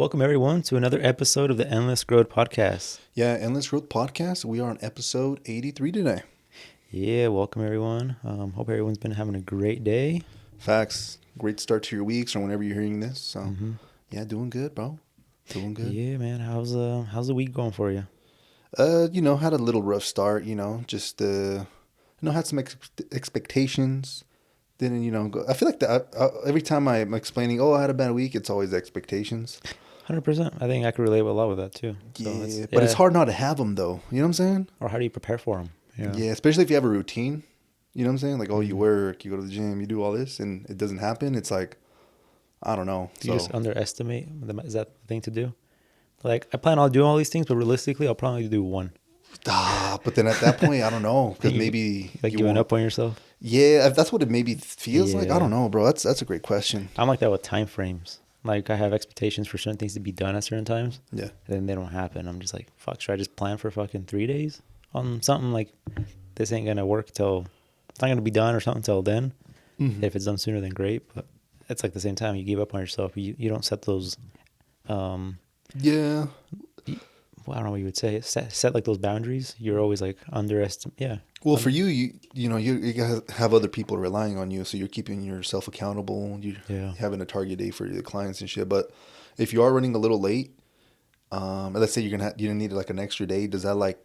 Welcome, everyone, to another episode of the Endless Growth Podcast. Yeah, Endless Growth Podcast. We are on episode 83 today. Yeah, welcome, everyone. Hope everyone's been having a great day. Facts. Great start to your weeks or whenever you're hearing this. So, yeah, doing good, bro. Doing good. Yeah, man. How's the week going for you? Had a little rough start, just, had some expectations. Didn't, go. I feel like every time I'm explaining, I had a bad week, it's always expectations. 100%. I think I could relate a lot with that, too. So But it's hard not to have them, though. You know what I'm saying? Or how do you prepare for them? Yeah, especially if you have a routine. You know what I'm saying? Like, you work, you go to the gym, you do all this, and it doesn't happen. It's like, I don't know. Do you just underestimate? Is that the thing to do? Like, I plan on doing all these things, but realistically, I'll probably do one. But then at that point, I don't know. Because maybe... Like, giving up on yourself? Yeah, if that's what it maybe feels like. I don't know, bro. That's a great question. I'm like that with time frames. Like, I have expectations for certain things to be done at certain times. Yeah. And then they don't happen. I'm just like, fuck, should I just plan for fucking 3 days on something? Like, this ain't going to work till... It's not going to be done or something till then. Mm-hmm. If it's done sooner, then great. But it's like the same time, you give up on yourself. You don't set those... Yeah. Well, I don't know what you would say. Set like those boundaries. You're always like underestimate. Yeah. Well, for you have other people relying on you, so you're keeping yourself accountable. You're having a target date for your clients and shit. But if you are running a little late, let's say you need like an extra day, does that like,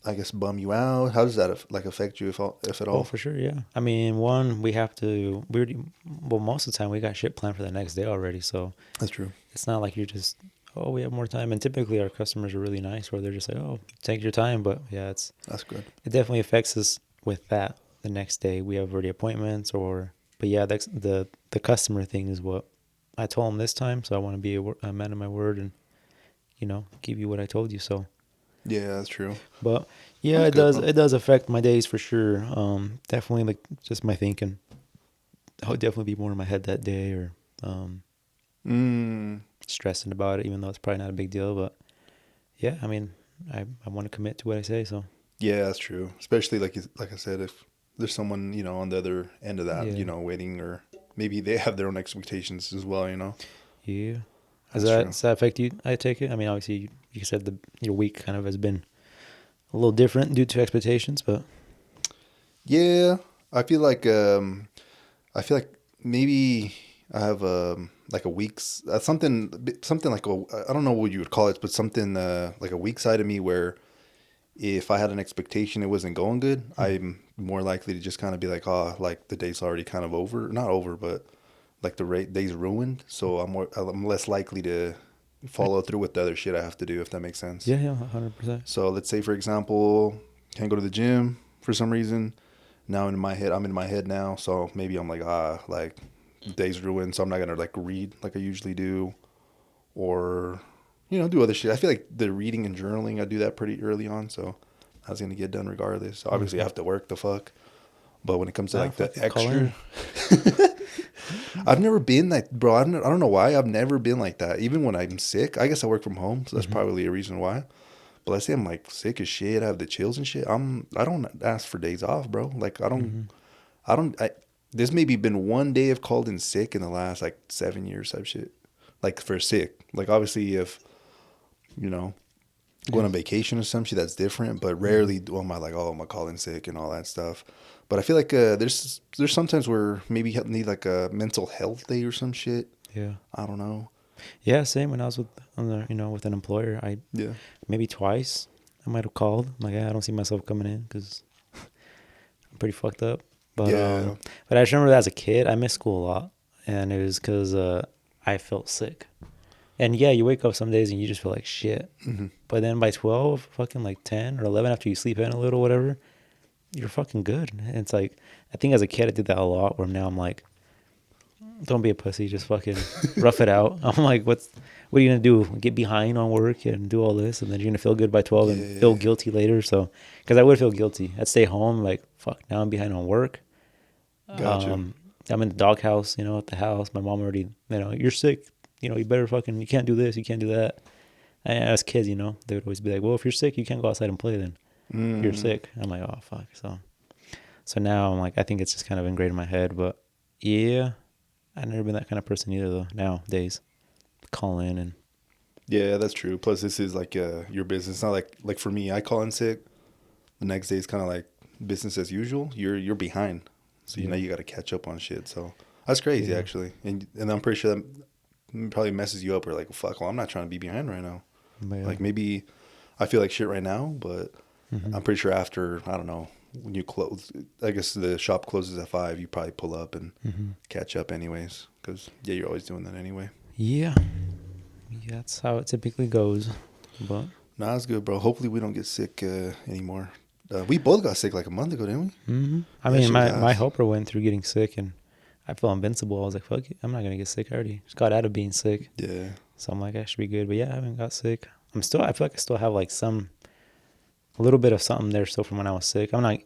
I guess, bum you out? How does that affect you if at all? Oh, for sure, yeah. I mean, most of the time we got shit planned for the next day already. So that's true. It's not like you're just, we have more time. And typically our customers are really nice where they're just like, take your time. But yeah, that's good. It definitely affects us with that the next day. We have already appointments but yeah, that's the customer thing is what I told them this time. So I want to be a man of my word and, give you what I told you. So. Yeah, that's true. But yeah, it does affect my days for sure. Definitely like just my thinking. I would definitely be more in my head that day or stressing about it, even though it's probably not a big deal. But yeah, I mean, I want to commit to what I say. So yeah, that's true. Especially like I said, if there's someone on the other end of that, waiting, or maybe they have their own expectations as well. Yeah. Does that affect you? I take it. I mean, obviously, you said your week kind of has been a little different due to expectations, but yeah, I feel like maybe I have like a week's something like I don't know what you would call it, but something like a weak side of me where if I had an expectation it wasn't going good, I'm more likely to just kind of be like, like the day's already kind of over, not over, but like the day's ruined. So I'm less likely to follow through with the other shit I have to do, if that makes sense. Yeah, 100%. So let's say, for example, can't go to the gym for some reason. Now I'm in my head now. So maybe I'm like, like the day's ruined. So I'm not going to like read like I usually do or, do other shit. I feel like the reading and journaling, I do that pretty early on. So I was going to get done regardless. So obviously I have to work the fuck. But when it comes to like the extra, I've never been like, bro, I don't know why. I've never been like that. Even when I'm sick, I guess I work from home. So that's probably a reason why. But let's say I'm like sick as shit. I have the chills and shit. I don't ask for days off, bro. Like there's maybe been one day I've called in sick in the last like 7 years type shit. Like for sick. Like obviously if, going on vacation or some shit, that's different. But rarely do am I like, I'm calling sick and all that stuff. But I feel like there's sometimes where maybe you need like a mental health day or some shit. Yeah. I don't know. Yeah, same when I was with an employer. Maybe twice I might have called. I'm like, I don't see myself coming in because I'm pretty fucked up. But but I just remember as a kid, I missed school a lot. And it was because I felt sick. And yeah, you wake up some days and you just feel like shit. Mm-hmm. But then by 12, fucking like 10 or 11 after you sleep in a little, whatever, you're fucking good. And it's like, I think as a kid I did that a lot where now I'm like, don't be a pussy, just fucking rough it out. I'm like, what are you going to do? Get behind on work and do all this and then you're going to feel good by 12 and feel guilty later. So, because I would feel guilty. I'd stay home like, fuck, now I'm behind on work. Gotcha. I'm in the doghouse, at the house. My mom already, you're sick. You better fucking, you can't do this, you can't do that. And as kids, they would always be like, well, if you're sick, you can't go outside and play then. You're sick. I'm like, oh, fuck. So now I'm like, I think it's just kind of ingrained in my head. But yeah, I've never been that kind of person either, though, nowadays. Call in and Yeah, that's true. Plus, this is like your business. It's not like for me, I call in sick. The next day is kind of like business as usual. You're behind, so you know you got to catch up on shit. So that's crazy, actually. And I'm pretty sure that probably messes you up. Or like, fuck, well, I'm not trying to be behind right now. Yeah. Like maybe I feel like shit right now, but I'm pretty sure after, I don't know, when you close, I guess the shop closes at 5, you probably pull up and catch up anyways. Because, yeah, you're always doing that anyway. Yeah. Yeah, that's how it typically goes. But nah, it's good, bro. Hopefully we don't get sick anymore. We both got sick like a month ago, didn't we? I mean, my helper went through getting sick, and I feel invincible. I was like, fuck it, I'm not going to get sick. I already just got out of being sick. Yeah. So I'm like, I should be good. But yeah, I haven't got sick. I feel like I still have like a little bit of something there still from when I was sick. I'm not,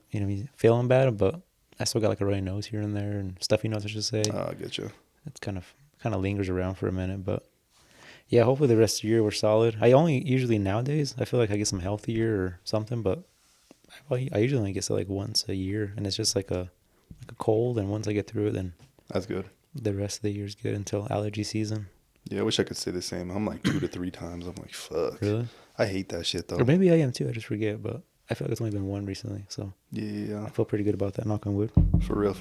feeling bad, but I still got like a runny nose here and there and stuffy nose, I should say. Oh, I get you. It's kind of lingers around for a minute, but yeah, hopefully the rest of the year we're solid. I only usually nowadays, I feel like I get some healthier or something, but I usually only get it like once a year, and it's just like a cold, and once I get through it, then that's good. The rest of the year is good until allergy season. Yeah, I wish I could say the same. I'm like 2 to 3 times. I'm like, fuck. Really? I hate that shit, though. Or maybe I am, too. I just forget, but I feel like it's only been one recently, so yeah. I feel pretty good about that, knock on wood. For real.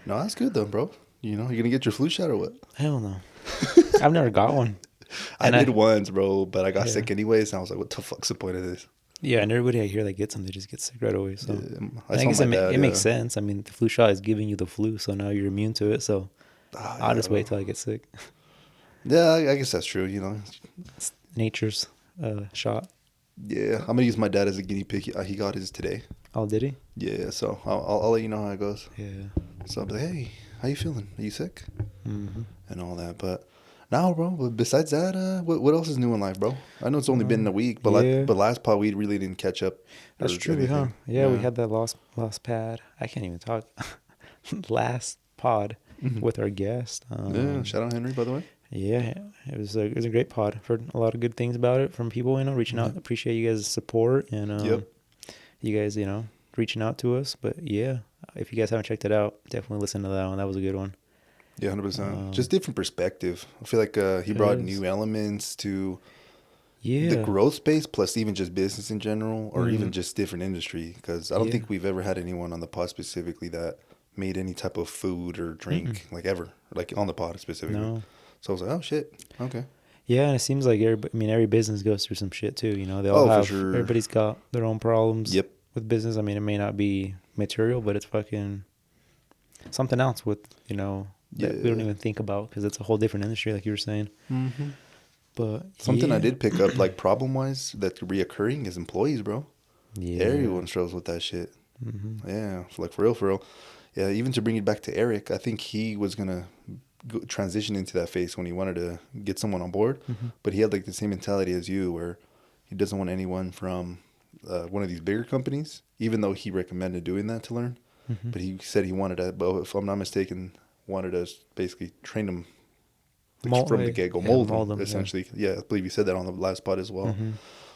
No, that's good, though, bro. You going to get your flu shot or what? Hell no. I've never got one. I did once, bro, but I got sick anyways, and I was like, what the fuck's the point of this? Yeah, and everybody I hear that gets them, they just get sick right away. So I guess it makes sense. I mean, the flu shot is giving you the flu, so now you're immune to it. So I'll just wait till I get sick. Yeah, I guess that's true. It's nature's shot. Yeah, I'm gonna use my dad as a guinea pig. He got his today. Oh, did he? Yeah, so I'll let you know how it goes. Yeah. So I'll be like, hey, how you feeling? Are you sick? Mm-hmm. And all that, but. No, bro. But besides that, what else is new in life, bro? I know it's only been a week, but but last pod we really didn't catch up. That's true, anything. Huh? Yeah, we had that lost pad. I can't even talk. Last pod with our guest. Yeah, shout out Henry, by the way. Yeah, it was a great pod. I've heard a lot of good things about it from people, reaching out. Appreciate you guys' support and you guys, reaching out to us. But yeah, if you guys haven't checked it out, definitely listen to that one. That was a good one. Yeah, 100%. Just different perspective. I feel like he brought new elements to the growth space, plus even just business in general, or even just different industry. Because I don't think we've ever had anyone on the pod specifically that made any type of food or drink, like ever, like on the pod specifically. No. So I was like, oh shit, okay. Yeah, and it seems like every business goes through some shit too. They all have. For sure. Everybody's got their own problems. Yep. With business, I mean, it may not be material, but it's fucking something else with that we don't even think about because it's a whole different industry, like you were saying. Mm-hmm. But something I did pick up, like problem-wise, that's reoccurring is employees, bro. Yeah, everyone struggles with that shit. Mm-hmm. Yeah, like for real. Yeah, even to bring it back to Eric, I think he was gonna transition into that phase when he wanted to get someone on board, but he had like the same mentality as you, where he doesn't want anyone from one of these bigger companies, even though he recommended doing that to learn. But he said he wanted to, but if I'm not mistaken, wanted to basically train them from the get-go, mold them essentially. Yeah, I believe you said that on the last pod as well.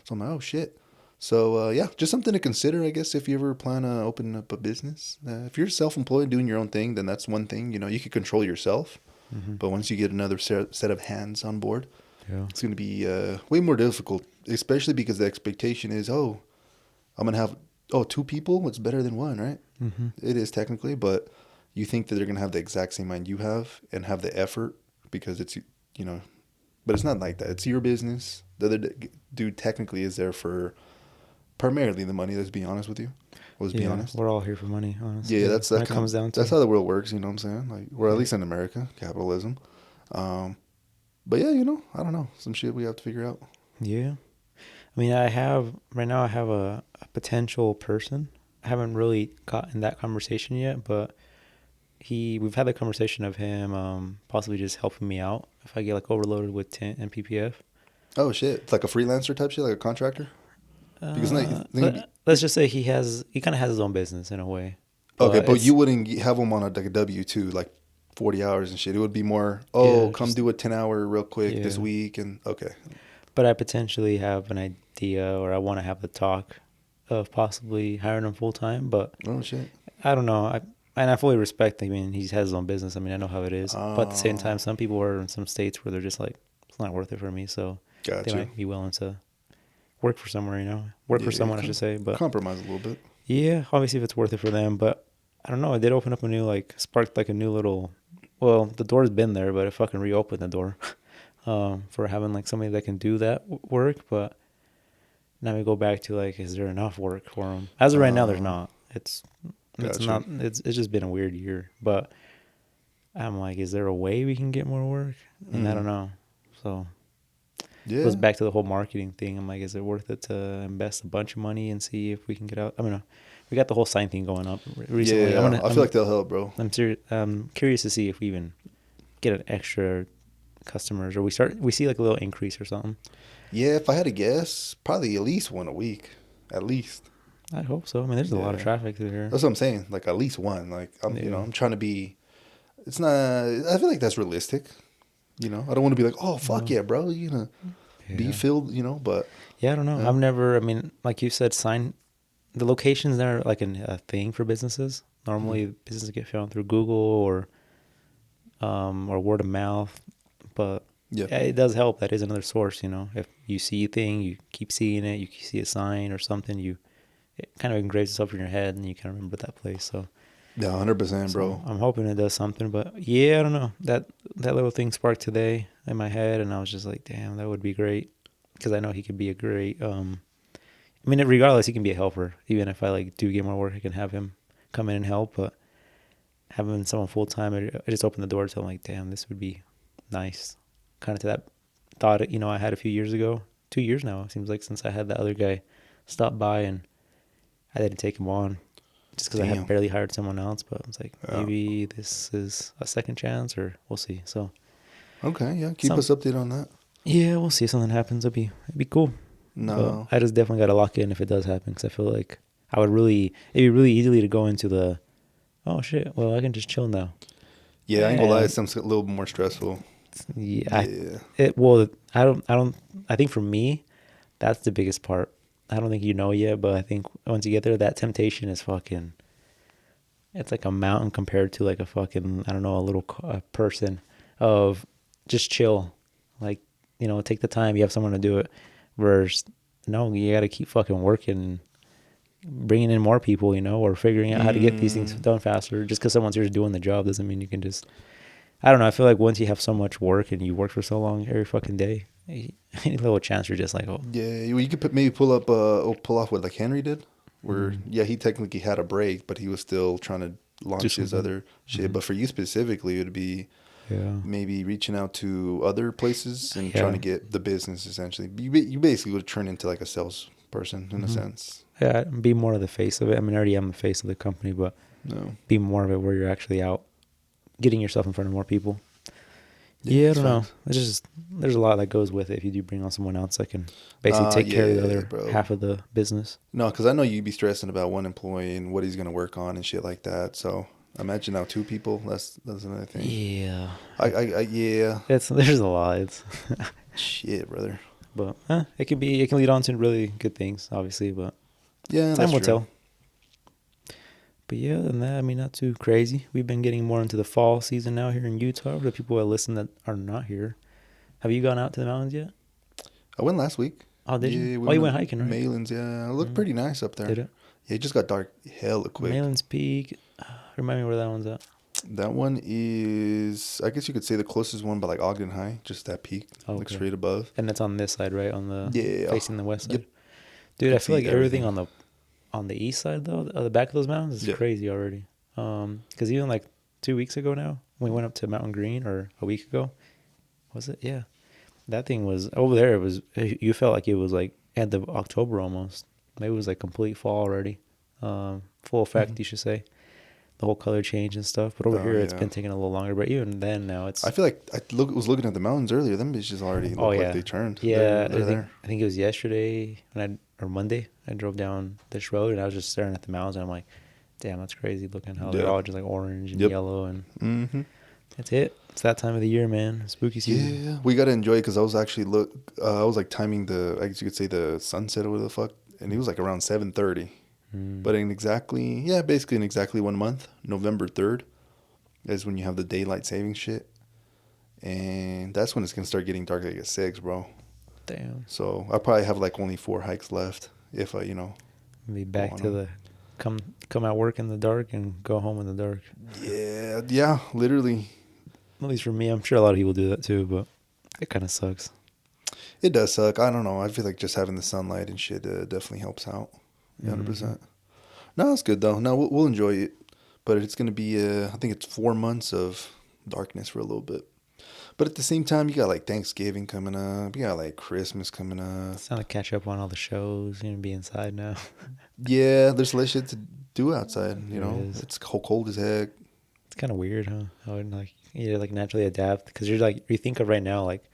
So I'm like, oh shit. So just something to consider, I guess, if you ever plan on opening up a business. If you're self-employed doing your own thing, then that's one thing. You can control yourself. But once you get another set of hands on board, it's going to be way more difficult, especially because the expectation is, I'm going to have 2 people. It's better than 1, right? It is technically, but you think that they're going to have the exact same mind you have and have the effort because it's, but it's not like that. It's your business. The other dude technically is there for primarily the money. Let's be honest with you. Let's be honest. We're all here for money, honestly. Yeah, that comes down to. That's how the world works, you know what I'm saying? Like, or at least in America, capitalism. But yeah, I don't know. Some shit we have to figure out. Yeah. I mean, right now I have a potential person. I haven't really gotten that conversation yet, but we've had the conversation of him possibly just helping me out if I get like overloaded with tint and PPF. Oh shit! It's like a freelancer type shit, like a contractor. Because let's just say he kind of has his own business in a way. Okay, but you wouldn't have him on like a W-2, like 40 hours and shit. It would be more, come do a 10-hour real quick this week, and okay. But I potentially have an idea, or I want to have the talk of possibly hiring him full time. But oh shit, I don't know. I fully respect. I mean, he has his own business. I mean, I know how it is. But at the same time, some people are in some states where they're just like, it's not worth it for me. So Gotcha. They might be willing to work for somewhere, work for someone, I should say. But compromise a little bit. Yeah, obviously if it's worth it for them. But I don't know. It did open up sparked like a new little. Well, the door's been there, but it fucking reopened the door for having like somebody that can do that work. But now we go back to like, is there enough work for them? As of right now, there's not. It's not. It's just been a weird year. But I'm like, is there a way we can get more work? And I don't know. So it goes back to the whole marketing thing. I'm like, is it worth it to invest a bunch of money and see if we can get out? I mean, we got the whole sign thing going up recently. Yeah, I feel like they'll help, bro. I'm curious to see if we even get an extra customers, or we see like a little increase or something. Yeah, if I had to guess, probably at least one a week, at least. I hope so. I mean, there's a lot of traffic through here. That's what I'm saying. Like at least one. Like I'm trying to be. It's not. I feel like that's realistic. I don't want to be like, oh fuck yeah, bro. Be filled. But yeah, I don't know. I've never. I mean, like you said, the locations there are like a thing for businesses. Normally, businesses get found through Google or word of mouth, but it does help. That is another source. If you see a thing, you keep seeing it. You see a sign or something, it kind of engraves itself in your head, and you kind of remember that place. So yeah, 100%, bro. I'm hoping it does something, but yeah, I don't know. That little thing sparked today in my head, and I was just like, damn, that would be great, because I know he could be a great. I mean, regardless, he can be a helper. Even if I like do get more work, I can have him come in and help. But having someone full time, I just opened the door to him like, damn, this would be nice. Kind of to that thought, I had a few years ago. 2 years now, it seems like, since I had that other guy stop by, and I didn't take him on just because I had barely hired someone else. But I was like, maybe this is a second chance, or we'll see. So okay, yeah, keep us updated on that. Yeah, we'll see if something happens. It'd be cool. No, but I just definitely got to lock in if it does happen, because I feel like it'd be really easily to go into the, oh shit, well, I can just chill now. Yeah, I ain't gonna lie, it sounds a little more stressful. Yeah. I think for me, that's the biggest part. I don't think yet, but I think once you get there, that temptation is fucking, it's like a mountain compared to like a fucking, I don't know, a little person of just chill. Like, take the time, you have someone to do it. Versus, no, you got to keep fucking working, bringing in more people, or figuring out how to get these things done faster. Just because someone's here doing the job doesn't mean you can just. I don't know. I feel like once you have so much work and you work for so long every fucking day, any little chance you're just like, oh. Yeah, you could maybe pull off what like Henry did, where he technically had a break, but he was still trying to launch his other shit. But for you specifically, it would be. Yeah. Maybe reaching out to other places and trying to get the business, essentially. You basically would turn into like a salesperson in a sense. Yeah, be more of the face of it. I mean, I already am the face of the company, but be more of it where you're actually out getting yourself in front of more people. Yeah, I don't know. It's just, there's a lot that goes with it if you do bring on someone else that can basically take care of the other half of the business. No, because I know you'd be stressing about one employee and what he's going to work on and shit like that, so... Imagine now 2 people. That's another thing. Yeah. Yeah. There's a lot. Shit, brother. But it can lead on to really good things, obviously. But yeah, time will tell. But yeah, other than that, I mean, not too crazy. We've been getting more into the fall season now here in Utah. For the people that listen that are not here, have you gone out to the mountains yet? I went last week. Oh, did you? You went hiking, right? Malins, yeah. It looked pretty nice up there. Did it? Yeah, it just got dark hella quick. Malins Peak. Remind me where that one's at. That one is, I guess you could say the closest one, but like Ogden High, just that peak, like straight above. And it's on this side, right? On the facing the west side. Yep. Dude, I feel like everything on the east side though, the back of those mountains is crazy already. Because even like 2 weeks ago now, when we went up to Mountain Green, or a week ago, was it? Yeah, that thing was over there. It was, you felt like it was like end of October almost. Maybe it was like complete fall already, full effect, you should say. The whole color change and stuff, but over here it's been taking a little longer. But even then, now it's. I feel like was looking at the mountains earlier. Them bitches already look like they turned. Yeah, I think it was yesterday or Monday. I drove down this road and I was just staring at the mountains. And I'm like, damn, that's crazy looking how they're all just like orange and yellow and. That's it. It's that time of the year, man. Spooky season. Yeah, we gotta enjoy it because I was actually I was like timing I guess you could say the sunset or whatever the fuck, and it was like around 7:30. But basically in exactly 1 month, November 3rd, is when you have the daylight saving shit. And that's when it's going to start getting dark like at 6, bro. Damn. So I probably have like only 4 hikes left if I, Be back to the come out work in the dark and go home in the dark. Yeah, literally. At least for me, I'm sure a lot of people do that too, but it kind of sucks. It does suck. I don't know. I feel like just having the sunlight and shit definitely helps out. 100%. Mm-hmm. No, it's good though. No, we'll enjoy it, but it's gonna be I think it's 4 months of darkness for a little bit. But at the same time, you got like Thanksgiving coming up. You got like Christmas coming up. It's time to catch up on all the shows. You're gonna be inside now. Yeah, there's less shit to do outside. It's cold as heck. It's kind of weird, huh? How like you like naturally adapt because you're like you think of right now like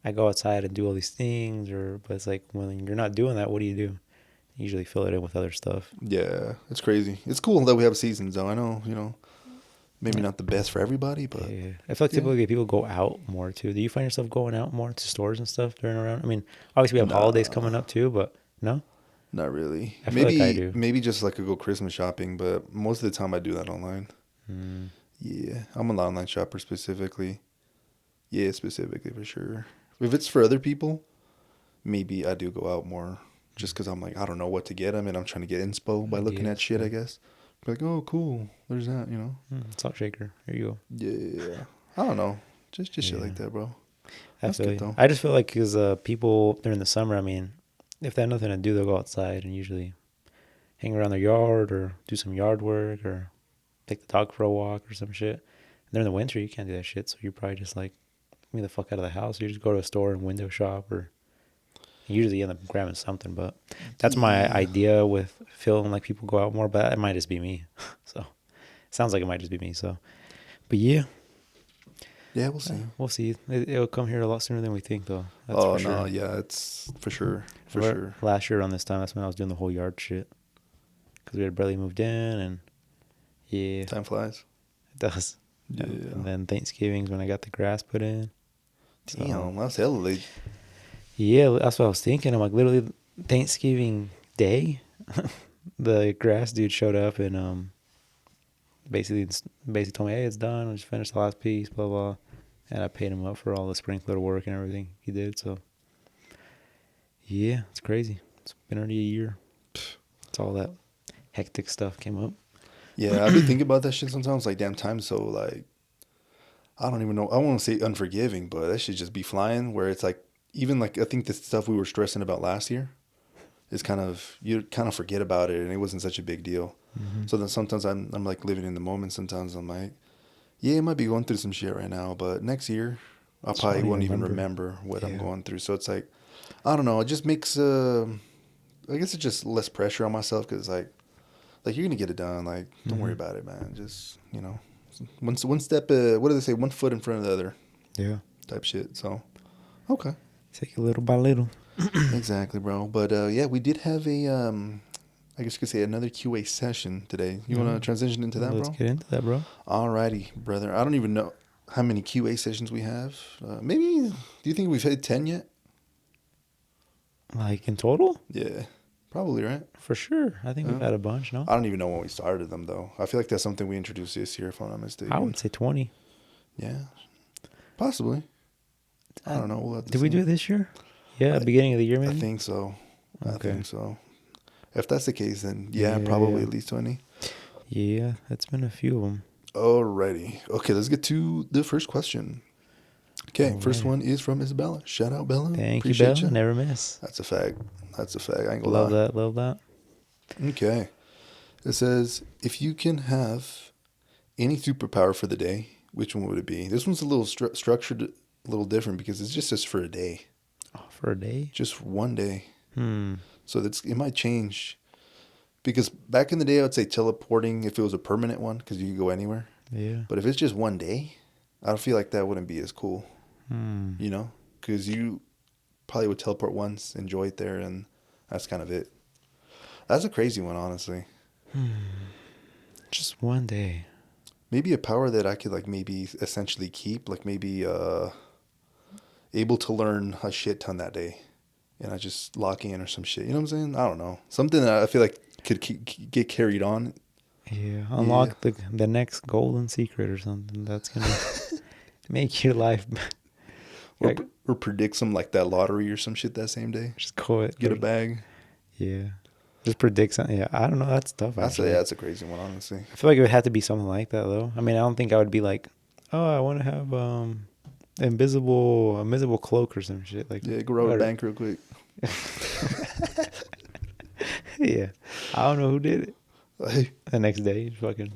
I go outside and do all these things, but it's like when you're not doing that, what do? You usually fill it in with other stuff. Yeah, it's crazy. It's cool that we have seasons though. I know, maybe not the best for everybody, but yeah. I feel like typically people go out more too. Do you find yourself going out more to stores and stuff during around? I mean, obviously we have holidays coming up too, but no, not really. I feel like I do. Maybe just like go Christmas shopping, but most of the time I do that online. Yeah, I'm an online shopper specifically. Yeah, specifically for sure. If it's for other people, maybe I do go out more. Just because I'm like, I don't know what to get them, and I'm trying to get inspo by looking at shit, I guess. Be like, oh, cool. There's that, Salt shaker. Here you go. Yeah. I don't know. Just shit like that, bro. That's good, though. I just feel like because people during the summer, I mean, if they have nothing to do, they'll go outside and usually hang around their yard or do some yard work or take the dog for a walk or some shit. And during the winter, you can't do that shit, so you're probably just like, get me the fuck out of the house. You just go to a store and window shop or... Usually end up grabbing something, but that's my idea with feeling like people go out more, but it might just be me. So it sounds like it might just be me. So, but yeah. Yeah, we'll see. We'll see. It'll come here a lot sooner than we think, though. That's for sure. No, yeah, it's for sure. For sure. Last year around this time, that's when I was doing the whole yard shit. Because we had barely moved in, and yeah. Time flies. It does. Yeah. And then Thanksgiving's when I got the grass put in. Damn, that's hella late. Yeah, that's what I was thinking. I'm like, literally Thanksgiving Day, the grass dude showed up and basically told me, hey, it's done. I just finished the last piece, blah, blah. And I paid him up for all the sprinkler work and everything he did. So, yeah, it's crazy. It's been already a year. It's all that hectic stuff came up. Yeah, I've been thinking about that shit sometimes. Like, damn, time's so, like, I don't even know. I won't say unforgiving, but that should just be flying where it's like, even like I think the stuff we were stressing about last year is you kind of forget about it and it wasn't such a big deal. Mm-hmm. So then sometimes I'm like living in the moment. Sometimes I'm like, yeah, I might be going through some shit right now, but next year I probably won't even remember what I'm going through. So it's like, I don't know. It just makes I guess it's just less pressure on myself because like you're gonna get it done. Like don't worry about it, man. Just one step. What do they say? One foot in front of the other. Yeah. Type shit. So okay. Take it little by little. Exactly, bro. But yeah, we did have I guess you could say another QA session today. You want to transition into that, bro? Let's get into that, bro. Alrighty, brother. I don't even know how many QA sessions we have. Maybe, do you think we've hit 10 yet? Like in total? Yeah, probably, right? For sure. I think we've had a bunch, no? I don't even know when we started them, though. I feel like that's something we introduced this year, if I'm not mistaken. I would say 20. Yeah, possibly. I don't know. We'll have to Did we do it this year? Yeah, beginning of the year, maybe? I think so. Okay. I think so. If that's the case, then yeah, probably at least 20. Yeah, that's been a few of them. Alrighty. Okay, let's get to the first question. Okay, first one is from Isabella. Shout out, Bella. Thank you, Bella. Never miss. That's a fact. I ain't gonna lie. Love that. Okay. It says, if you can have any superpower for the day, which one would it be? This one's a little structured, a little different because it's just for a day. Oh, for a day? Just one day. So it might change. Because back in the day, I would say teleporting if it was a permanent one because you could go anywhere. Yeah. But if it's just one day, I feel like that wouldn't be as cool. You know? Because you probably would teleport once, enjoy it there, and that's kind of it. That's a crazy one, honestly. Just one day. Maybe a power that I could like maybe essentially keep, like maybe able to learn a shit ton that day. And I just lock in or some shit. You know what I'm saying? I don't know. Something that I feel like could get carried on. Yeah. Unlock the next golden secret or something. That's going to make your life. or predict some like that lottery or some shit that same day. Just quit. Get a bag. Yeah. Just predict something. Yeah, I don't know. That's tough. Actually, that's a crazy one, honestly. I feel like it would have to be something like that, though. I mean, I don't think I would be like, oh, I want to have invisible cloak or some shit like. Yeah, go rob a bank real quick. Yeah, I don't know who did it. Hey. The next day, fucking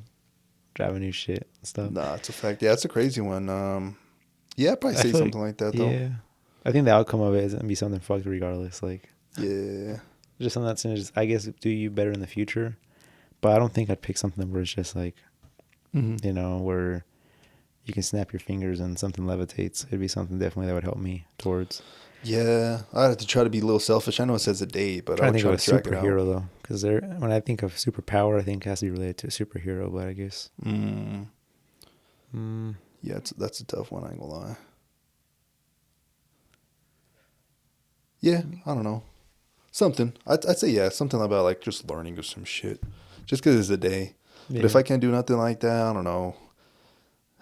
driving new shit and stuff. Nah, it's a fact. Yeah, it's a crazy one. Yeah, I'd probably say something like that though. Yeah, I think the outcome of it is gonna be something fucked regardless. Like, yeah. Just something that's gonna I guess, do you better in the future. But I don't think I'd pick something where it's just like, you know, where you can snap your fingers and something levitates. It'd be something definitely that would help me towards. Yeah, I'd have to try to be a little selfish. I know it says a day, but I would try to track it out. Superhero though, because when I think of superpower, I think it has to be related to a superhero. But I guess. Yeah, that's a tough one. I ain't gonna lie. Yeah, I don't know. Something. I'd say yeah, something about like just learning or some shit. Just because it's a day. Yeah. But if I can't do nothing like that, I don't know.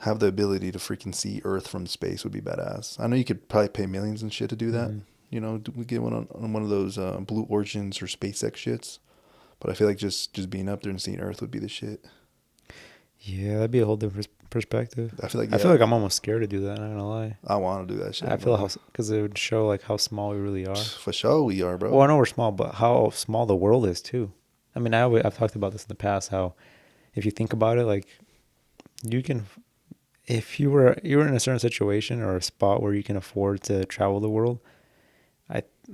Have the ability to freaking see Earth from space would be badass. I know you could probably pay millions and shit to do that. You know, we get one on one of those Blue Origins or SpaceX shits. But I feel like just being up there and seeing Earth would be the shit. Yeah, that'd be a whole different perspective. I feel like I'm almost scared to do that. I'm not gonna lie. I want to do that shit. I feel because it would show like how small we really are. For sure, we are, bro. Well, I know we're small, but how small the world is too. I mean, I've talked about this in the past. How, if you think about it, like, you can, if you were in a certain situation or a spot where you can afford to travel the world.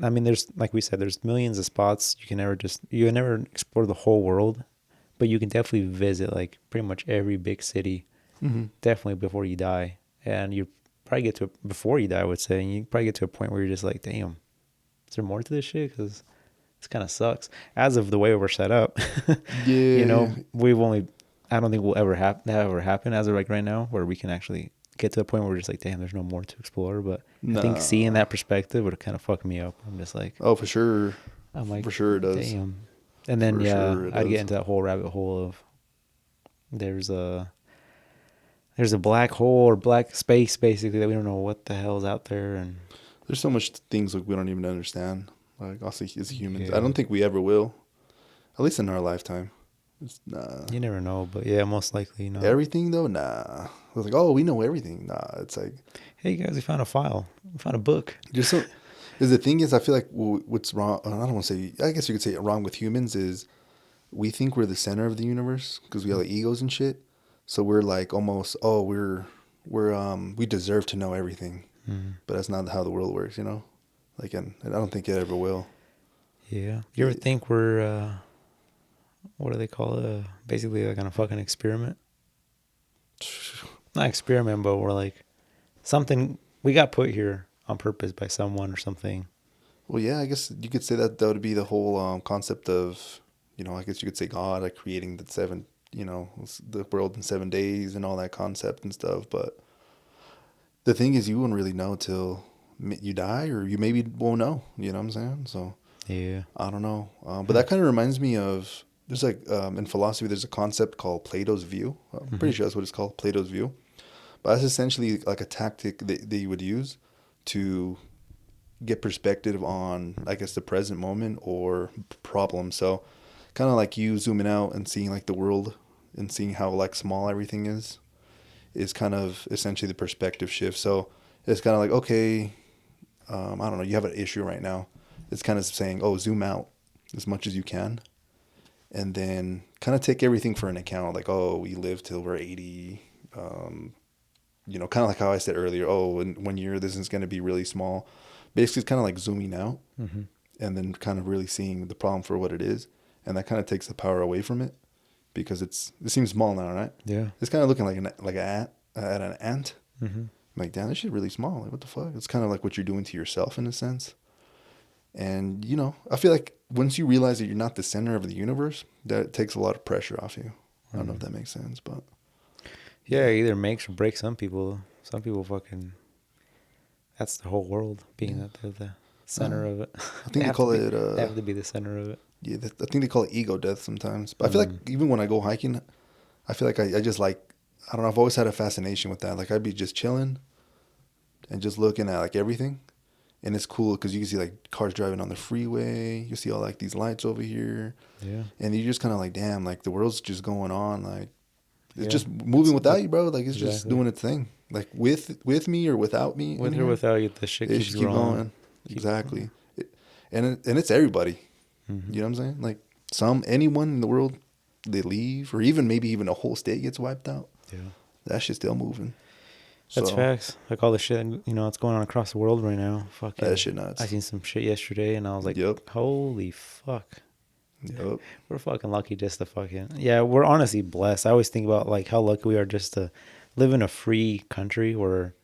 I mean, there's, like we said, there's millions of spots you can never explore the whole world. But you can definitely visit like pretty much every big city, definitely before you die. And you probably get to before you die, I would say, and you probably get to a point where you're just like, damn, is there more to this shit? Because this kind of sucks. As of the way we're set up, yeah, you know, I don't think we'll ever happen as of like right now, where we can actually get to a point where we're just like, damn, there's no more to explore. But I think seeing that perspective would kind of fuck me up. I'm just like, oh, for sure. I'm like, for sure it does. Damn. And then I'd get into that whole rabbit hole of there's a black hole or black space basically that we don't know what the hell is out there, and there's so much things like we don't even understand. Like also as humans, I don't think we ever will, at least in our lifetime. Nah. You never know, but yeah, most likely not. Everything though, nah. I was like, oh, we know everything. Nah, it's like, hey guys, we found a file, we found a book. Just so. Because the thing is, I feel like what's wrong, I don't want to say, I guess you could say wrong with humans is we think we're the center of the universe because we have like egos and shit. So we're like almost, oh, we deserve to know everything. But that's not how the world works, you know? Like, and I don't think it ever will. Yeah. You ever think we're, what do they call it? Basically like on a fucking experiment? Not experiment, but we're like something, we got put here on purpose by someone or something. Well, yeah, I guess you could say that would be the whole concept of, you know, I guess you could say God, like creating the world in 7 days and all that concept and stuff. But the thing is, you wouldn't really know till you die, or you maybe won't know. You know what I'm saying? So yeah, I don't know. But that kind of reminds me of, there's like in philosophy, there's a concept called Plato's view. I'm pretty sure that's what it's called, Plato's view. But that's essentially like a tactic that you would use to get perspective on, I guess, the present moment or problem. So kind of like you zooming out and seeing like the world and seeing how like small everything is kind of essentially the perspective shift. So it's kind of like, okay, I don't know, you have an issue right now. It's kind of saying, oh, zoom out as much as you can. And then kind of take everything for an account. Like, oh, we live till we're 80, you know, kind of like how I said earlier, oh, in 1 year, this is going to be really small. Basically, it's kind of like zooming out and then kind of really seeing the problem for what it is. And that kind of takes the power away from it because it seems small now, right? Yeah. It's kind of looking like an ant. I'm like, damn, this shit really small. Like, what the fuck? It's kind of like what you're doing to yourself in a sense. And, you know, I feel like once you realize that you're not the center of the universe, that takes a lot of pressure off you. I don't know if that makes sense, but... Yeah, it either makes or breaks some people. Some people fucking... That's the whole world, being that they're the center of it. I think they call it... They have to be the center of it. Yeah, I think they call it ego death sometimes. But I feel like even when I go hiking, I feel like I just like... I don't know, I've always had a fascination with that. Like, I'd be just chilling, and just looking at like everything. And it's cool because you can see like cars driving on the freeway. You see all like these lights over here. Yeah. And you're just kind of like, damn, like the world's just going on. Like it's Yeah. just moving without you, bro. Like it's just Exactly. doing its thing. Like with me or without me. With or without you, the shit it keeps should keep going. Exactly. And it's everybody. Mm-hmm. You know what I'm saying? Like anyone in the world, they leave, or maybe even a whole state gets wiped out. Yeah. That shit's still moving. That's facts. Like all the shit, that's going on across the world right now. Fucking, that shit nuts. I seen some shit yesterday, and I was like, Yep. Holy fuck. Yep. We're fucking lucky just to yeah, we're honestly blessed. I always think about like how lucky we are just to live in a free country where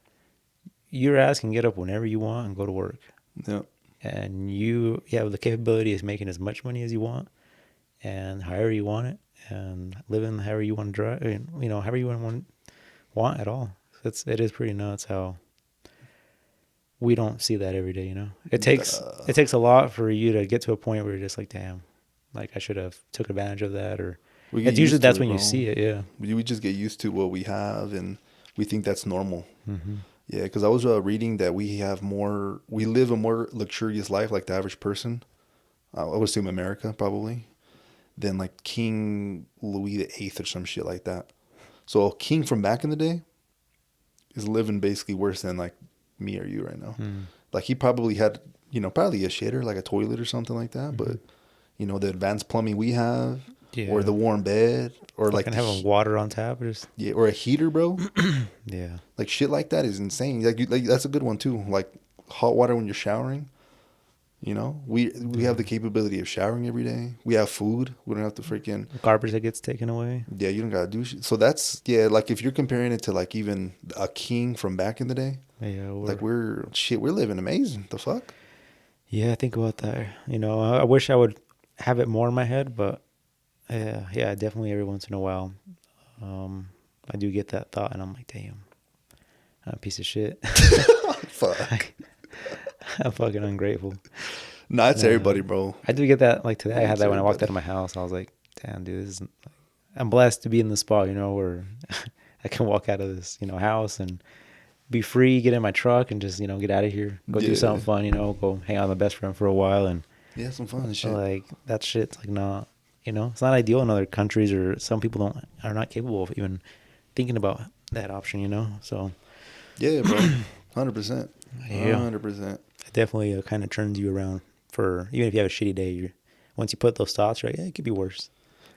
your ass can get up whenever you want and go to work. Yep. And you have the capability of making as much money as you want and however you want it and living however you want to drive, however you want at all. It is pretty nuts how we don't see that every day, It takes a lot for you to get to a point where you're just like, damn, like I should have took advantage of that, or it's usually that's when you see it. Yeah. We just get used to what we have and we think that's normal. Mm-hmm. Yeah. Cause I was reading that we live a more luxurious life, like the average person. I would assume America probably, than like King Louis VIII or some shit like that. So a king from back in the day is living basically worse than like me or you right now. Mm. Like he probably had, probably a shitter, like a toilet or something like that. Mm-hmm. But, the advanced plumbing we have, or the warm bed, or like having water on tap, or a heater, bro. Yeah. Like shit like that is insane. Like that's a good one too. Like hot water when you're showering. We have the capability of showering every day. We have food. We don't have to freaking garbage that gets taken away. Yeah, you don't gotta do shit. So that's like if you're comparing it to like even a king from back in the day. Yeah, we're living amazing. The fuck. Yeah, I think about that. I wish I would have it more in my head, but yeah, definitely every once in a while, I do get that thought, and I'm like, damn, I'm a piece of shit. Fuck. I'm fucking ungrateful. No, it's everybody, bro. I do get that. Like today, I had that when I walked out of my house. I was like, damn, dude, I'm blessed to be in the spot, where I can walk out of this, house and be free, get in my truck and just, get out of here, go do something fun, go hang out with my best friend for a while. And some fun and shit. Like that shit's like not, it's not ideal in other countries, or some people are not capable of even thinking about that option, so. Yeah, bro. 100%. 100%. It definitely kind of turns you around for, even if you have a shitty day, once you put those thoughts, right, it could be worse.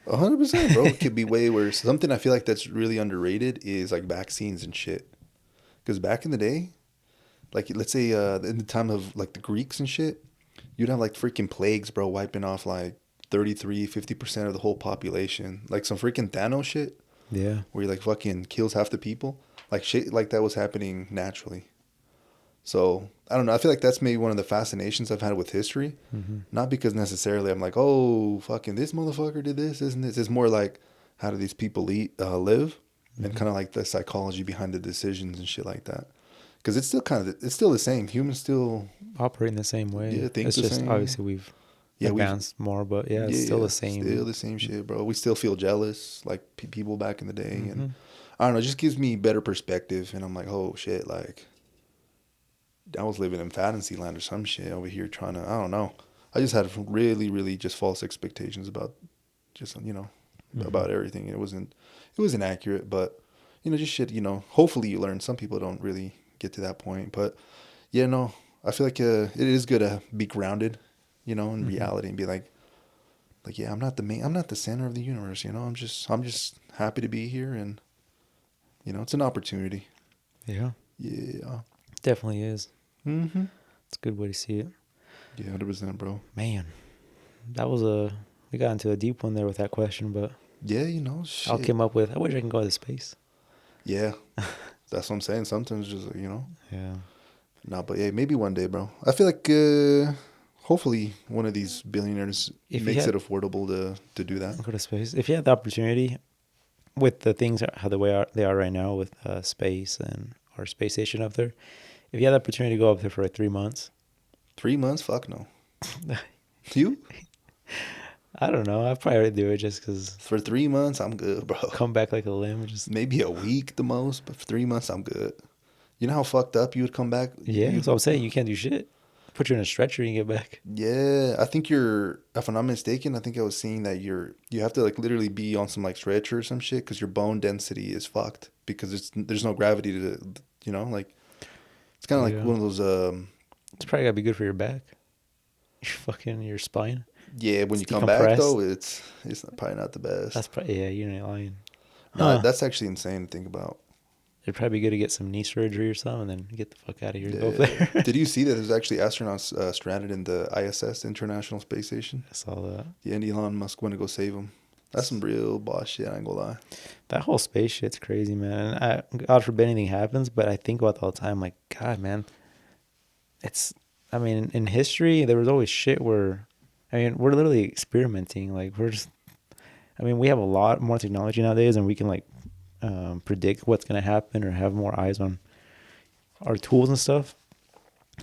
100%, bro. It could be way worse. Something I feel like that's really underrated is like vaccines and shit. Because back in the day, like let's say in the time of like the Greeks and shit, you'd have like freaking plagues, bro, wiping off like 50% of the whole population. Like some freaking Thanos shit. Yeah. Where he like fucking kills half the people. Like shit like that was happening naturally. So, I don't know. I feel like that's maybe one of the fascinations I've had with history. Mm-hmm. Not because necessarily I'm like, oh, fucking this motherfucker did this, isn't this? It's more like, how do these people live? Mm-hmm. And kind of like the psychology behind the decisions and shit like that. Because it's still the same. Humans still operate in the same way. Yeah, think it's the same. Obviously we've advanced more, but it's still the same. Still the same shit, bro. We still feel jealous, like people back in the day. Mm-hmm. And I don't know, it just gives me better perspective. And I'm like, oh, shit, like, I was living in fantasy land or some shit over here trying to, I don't know. I just had really, really just false expectations about just, mm-hmm. about everything. It wasn't accurate, but, just shit, hopefully you learn. Some people don't really get to that point, but yeah, no, I feel like it is good to be grounded, in mm-hmm. reality and be like, yeah, I'm not the center of the universe, I'm just happy to be here and, it's an opportunity. Yeah. Yeah. Definitely is. Mm-hmm. It's a good way to see it. Yeah, 100%, bro. Man, that was we got into a deep one there with that question, but yeah, shit. I came up with, I wish I can go to space. Yeah, that's what I'm saying. Sometimes just, Yeah. No, but yeah, maybe one day, bro. I feel like hopefully one of these billionaires makes it affordable to do that. Go to space. If you had the opportunity with the things how the way they are right now with space and our space station up there, if you had the opportunity to go up there for like 3 months. 3 months? Fuck no. You? I don't know. I'd probably do it just because. For 3 months, I'm good, bro. Come back like a limb. Maybe a week the most, but for 3 months, I'm good. You know how fucked up you would come back? Yeah, that's what I'm saying. You can't do shit. Put you in a stretcher and get back. Yeah, I think if I'm not mistaken, I think I was seeing that you have to like literally be on some like stretcher or some shit because your bone density is fucked because there's no gravity like it's kind of like one of those. It's probably gotta be good for your back. Your spine. Yeah, when It's you come back though, decompressed. it's probably not the best. That's probably, yeah, you're not lying. No, that's actually insane to think about. It'd probably be good to get some knee surgery or something, and then get the fuck out of here and go up Yeah. there. Did you see that there's actually astronauts stranded in the ISS, International Space Station? I saw that. Yeah, and Elon Musk went to go save them. That's some real boss shit, I ain't gonna lie. That whole space shit's crazy, man. And God forbid anything happens, but I think about that all the time. Like, God, man, I mean, in history, there was always shit where, I mean, we're literally experimenting. Like, we have a lot more technology nowadays, and we can like predict what's gonna happen or have more eyes on our tools and stuff.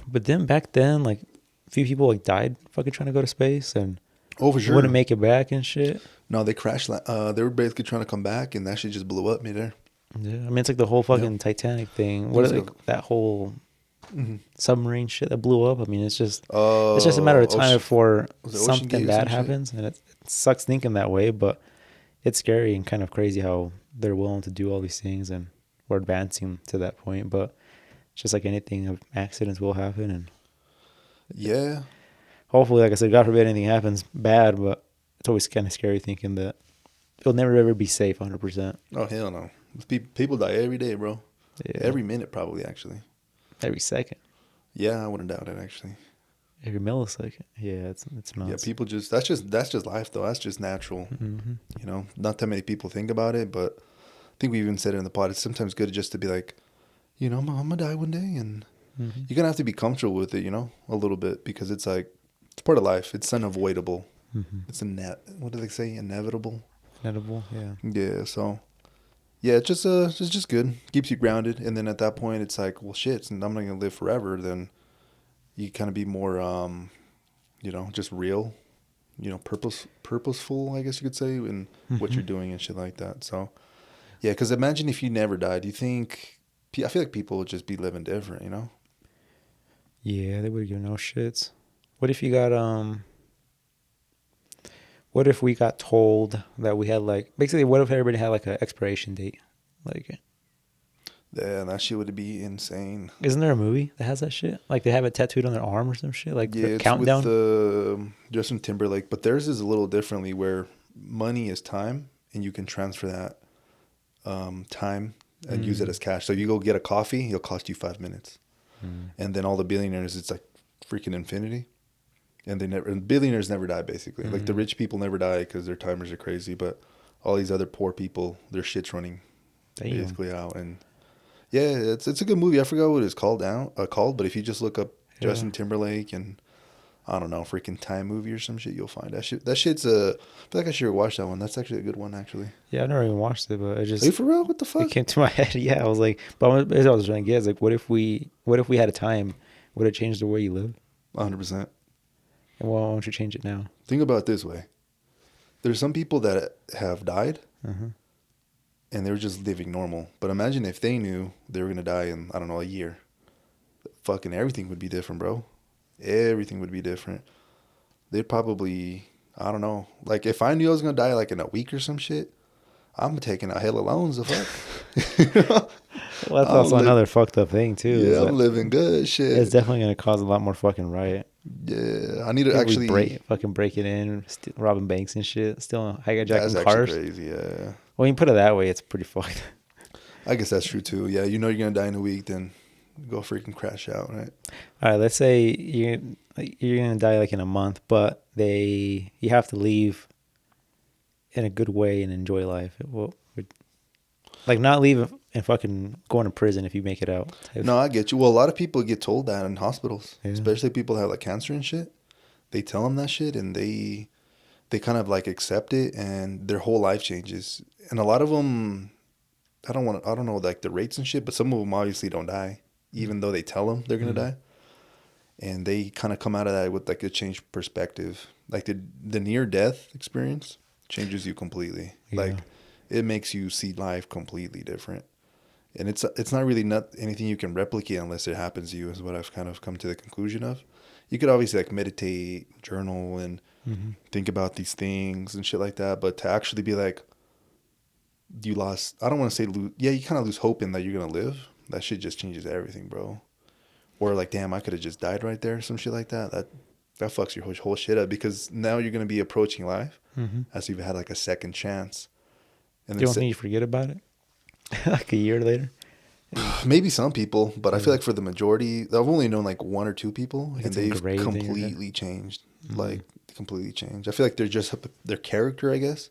But then back then, like, a few people like died fucking trying to go to space and for sure wouldn't make it back and shit. No, they crashed. They were basically trying to come back, and that shit just blew up midair. Yeah, I mean, it's like the whole fucking Titanic thing. That whole submarine shit that blew up? I mean, it's just a matter of time before something bad happens, and it sucks thinking that way. But it's scary and kind of crazy how they're willing to do all these things, and we're advancing to that point. But just like anything, accidents will happen, and yeah, hopefully, like I said, God forbid anything happens bad, but it's always kind of scary thinking that it'll never ever be safe 100%. Oh, hell no. People die every day, bro. Yeah. Every minute, probably, actually. Every second. Yeah, I wouldn't doubt it, actually. Every millisecond. Yeah, it's nuts. Yeah, people that's just life, though. That's just natural. Mm-hmm. You know, not that many people think about it, but I think we even said it in the pod. It's sometimes good just to be like, you know, I'm going to die one day, and you're going to have to be comfortable with it, you know, a little bit, because it's like, it's part of life. It's unavoidable. It's what do they say? Inevitable? Inevitable, yeah. Yeah, so, yeah, it's just good. Keeps you grounded. And then at that point, it's like, well, shit, since I'm not going to live forever, then you kind of be more, you know, just real, you know, purposeful, I guess you could say, in what you're doing and shit like that. So, yeah, because imagine if you never died. I feel like people would just be living different, you know? Yeah, they would give no shits. What if you got, what if we got told that we had like, basically, what if everybody had like an expiration date? Like, yeah, that shit would be insane. Isn't there a movie that has that shit? Like they have it tattooed on their arm or some shit? Like yeah, the countdown? With Justin Timberlake, but theirs is a little differently where money is time and you can transfer that time and use it as cash. So you go get a coffee, it'll cost you 5 minutes. And then all the billionaires, it's like freaking infinity. And billionaires never die, basically. Like the rich people never die because their timers are crazy, but all these other poor people, their shit's running basically out. And yeah, it's a good movie. I forgot what it's called, but if you just look up Justin Timberlake and I don't know, freaking time movie or some shit, you'll find that shit. That shit's I feel like I should watch that one. That's actually a good one, actually. Yeah, I've never even watched it, but I just. Are you for real? What the fuck? It came to my head. Yeah, I was like, but I was trying to get, like, what if we had a time? Would it change the way you live? 100%. And why don't you change it now? Think about it this way. There's some people that have died and they were just living normal. But imagine if they knew they were going to die in, I don't know, a year. Fucking everything would be different, bro. Everything would be different. They'd probably, I don't know. Like, if I knew I was going to die, like, in a week or some shit, I'm taking a hell of loans, the fuck. You know? Well, that's also another fucked up thing, too. Yeah, I'm living good, shit. It's definitely going to cause a lot more fucking riot. Yeah, I need to actually break it in, robbing banks and shit, stealing, hijacking cars. That's actually crazy. Yeah. Well, you put it that way, it's pretty fucked. I guess that's true too. Yeah, you know you're gonna die in a week, then go freaking crash out, right? All right, let's say you're gonna die like in a month, but you have to leave in a good way and enjoy life. Like not leave and fucking going to prison if you make it out. No, I get you. Well, a lot of people get told that in hospitals, especially people that have like cancer and shit. They tell them that shit and they kind of like accept it and their whole life changes. And a lot of them, I don't know like the rates and shit, but some of them obviously don't die, even though they tell them they're going to die. And they kind of come out of that with like a changed perspective. Like the near death experience changes you completely. Yeah. Like it makes you see life completely different. And it's not really not anything you can replicate unless it happens to you, is what I've kind of come to the conclusion of. You could obviously like meditate, journal, and think about these things and shit like that. But to actually be like, you lost, I don't want to say lose, yeah, you kind of lose hope in that you're going to live. That shit just changes everything, bro. Or like, damn, I could have just died right there, some shit like that. That fucks your whole shit up, because now you're going to be approaching life as if you've had like a second chance. And you don't think you forget about it? Like a year later? Maybe some people, but I feel like for the majority, I've only known like one or two people, and they've completely changed. Like, completely changed. I feel like they're just their character, I guess.